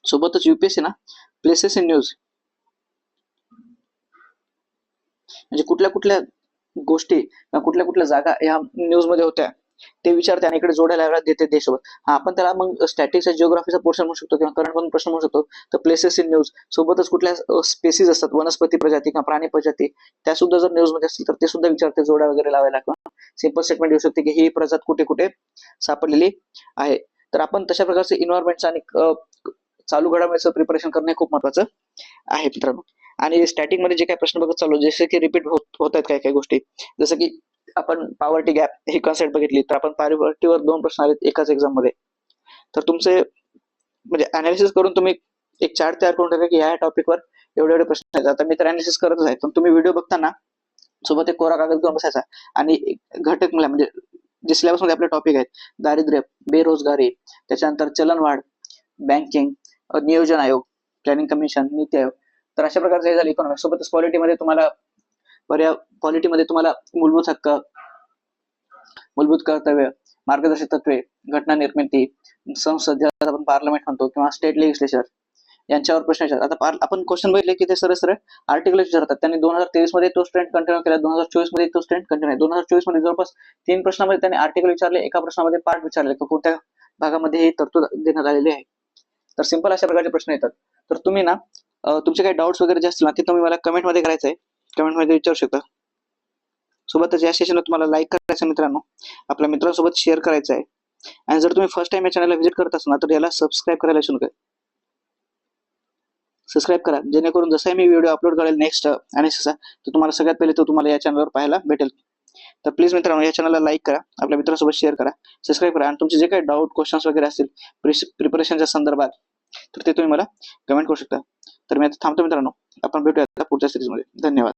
सोबतच युपीएससी ना प्लेसेस इन न्यूज, म्हणजे कुठल्या कुठल्या गोष्टी कुठल्या कुठल्या जागा या न्यूज मध्ये होत्या ते विचारते आणि इकडे जोडायला देते देशसोबत. हा आपण त्याला मग स्टॅटिक्सचा जिओग्राफीचा पोर्शन म्हणू शकतो किंवा करंट मधून प्रश्न म्हणू शकतो. तर प्लेसेस इन न्यूज सोबतच कुठल्या स्पेसीज असतात, वनस्पती प्रजाती किंवा प्राणी प्रजाती, त्या सुद्धा जर न्यूज मध्ये असतील तर ते सुद्धा विचारते, जोड्या वगैरे लावायला किंवा सिंपल स्टेटमेंट येऊ शकते की ही प्रजात कुठे कुठे सापडलेली आहे. तर आपण तशा प्रकारचे इन्व्हायरमेंटचं आणि चालू घडामोडीचं प्रिपरेशन करणे खूप महत्वाचं आहे मित्रांनो. आणि स्टॅटिक मध्ये जे काही प्रश्न बघत चालू, जसे की रिपीट होत आहेत काही काही गोष्टी, जसं की आपण पॉवर्टी गॅप ही कन्सेप्ट बघितली, तर आपण पॉवर्टीवर 2 प्रश्न आलेत एकाच एक्झाम मध्ये, तर तुमचे म्हणजे अनालिसिस करून तुम्ही एक चार्ट तयार करून टाका की या टॉपिकवर एवढे एवढे प्रश्न आहेत. आता मी तर अनालिसिस करतच आहे, पण तुम्ही व्हिडिओ बघताना सोबत एक कोरा कागद घेऊन बसायचा आणि घटक म्हणजे जे सिलेबस मध्ये आपले टॉपिक आहेत, दारिद्र्य, बेरोजगारी, त्याच्यानंतर चलनवाढ, बँकिंग, नियोजन आयोग, प्लॅनिंग कमिशन, नीती आयोग, तर अशा प्रकारचे हे झाले इकॉनॉमिक्स. सोबतच पॉलिटीमध्ये तुम्हाला मूलभूत हक्क, मूलभूत कर्तव्य, मार्गदर्शक तत्वे, घटना निर्मिती, संसद ज्याला आपण पार्लमेंट म्हणतो किंवा स्टेट लेजिस्लेचर, यांच्यावर प्रश्न विचारतात. आता आपण क्वेश्चन बघितले की ते सरळ सरळ आर्टिकल विचारतात. त्यांनी 2023 मध्ये तो ट्रेंड कंटिन्यू केला, 2024 मध्ये तो ट्रेंड कंटिन्यू आहे. 2024 मध्ये जवळपास 3 प्रश्नामध्ये त्यांनी आर्टिकल विचारले, एका प्रश्नामध्ये पार्ट विचारले की कोणत्या भागामध्ये ही तरतूद देण्यात आलेली आहे. तर सिंपल अशा प्रकारचे प्रश्न येतात. तर तुम्ही ना तुमचे काही डाऊट्स वगैरे जे असतील ना ते तुम्ही मला कमेंट मध्ये करायचं आहे, कमेंट मध्ये विचारू शकता. सोबतच या सेशनला तुम्हाला लाईक करायचं मित्रांनो, आपल्या मित्रांसोबत शेअर करायचं आहे, आणि जर तुम्ही फर्स्ट टाइम या चॅनलला व्हिजिट करत असाल तर याला सबस्क्राईब करायला विसरू नका. सबस्क्राईब करा, जेणेकरून जसं मी व्हिडिओ अपलोड करेल नेक्स्ट अनालिसिसचा, तर तुम्हाला सगळ्यात पहिले तो तुम्हाला या चॅनलवर पाहायला भेटेल. तर प्लीज मित्रांनो या चॅनलला लाईक करा, आपल्या मित्रांसोबत शेअर करा, सबस्क्राईब करा, आणि तुमचे जे काही डाऊट क्वेश्चन्स वगैरे असतील प्रिपरेशनच्या संदर्भात तर ते तुम्ही मला कमेंट करू शकता. तर मी आता थांबतो मित्रांनो, आपण भेटूया पुढच्या सिरीजमध्ये. धन्यवाद.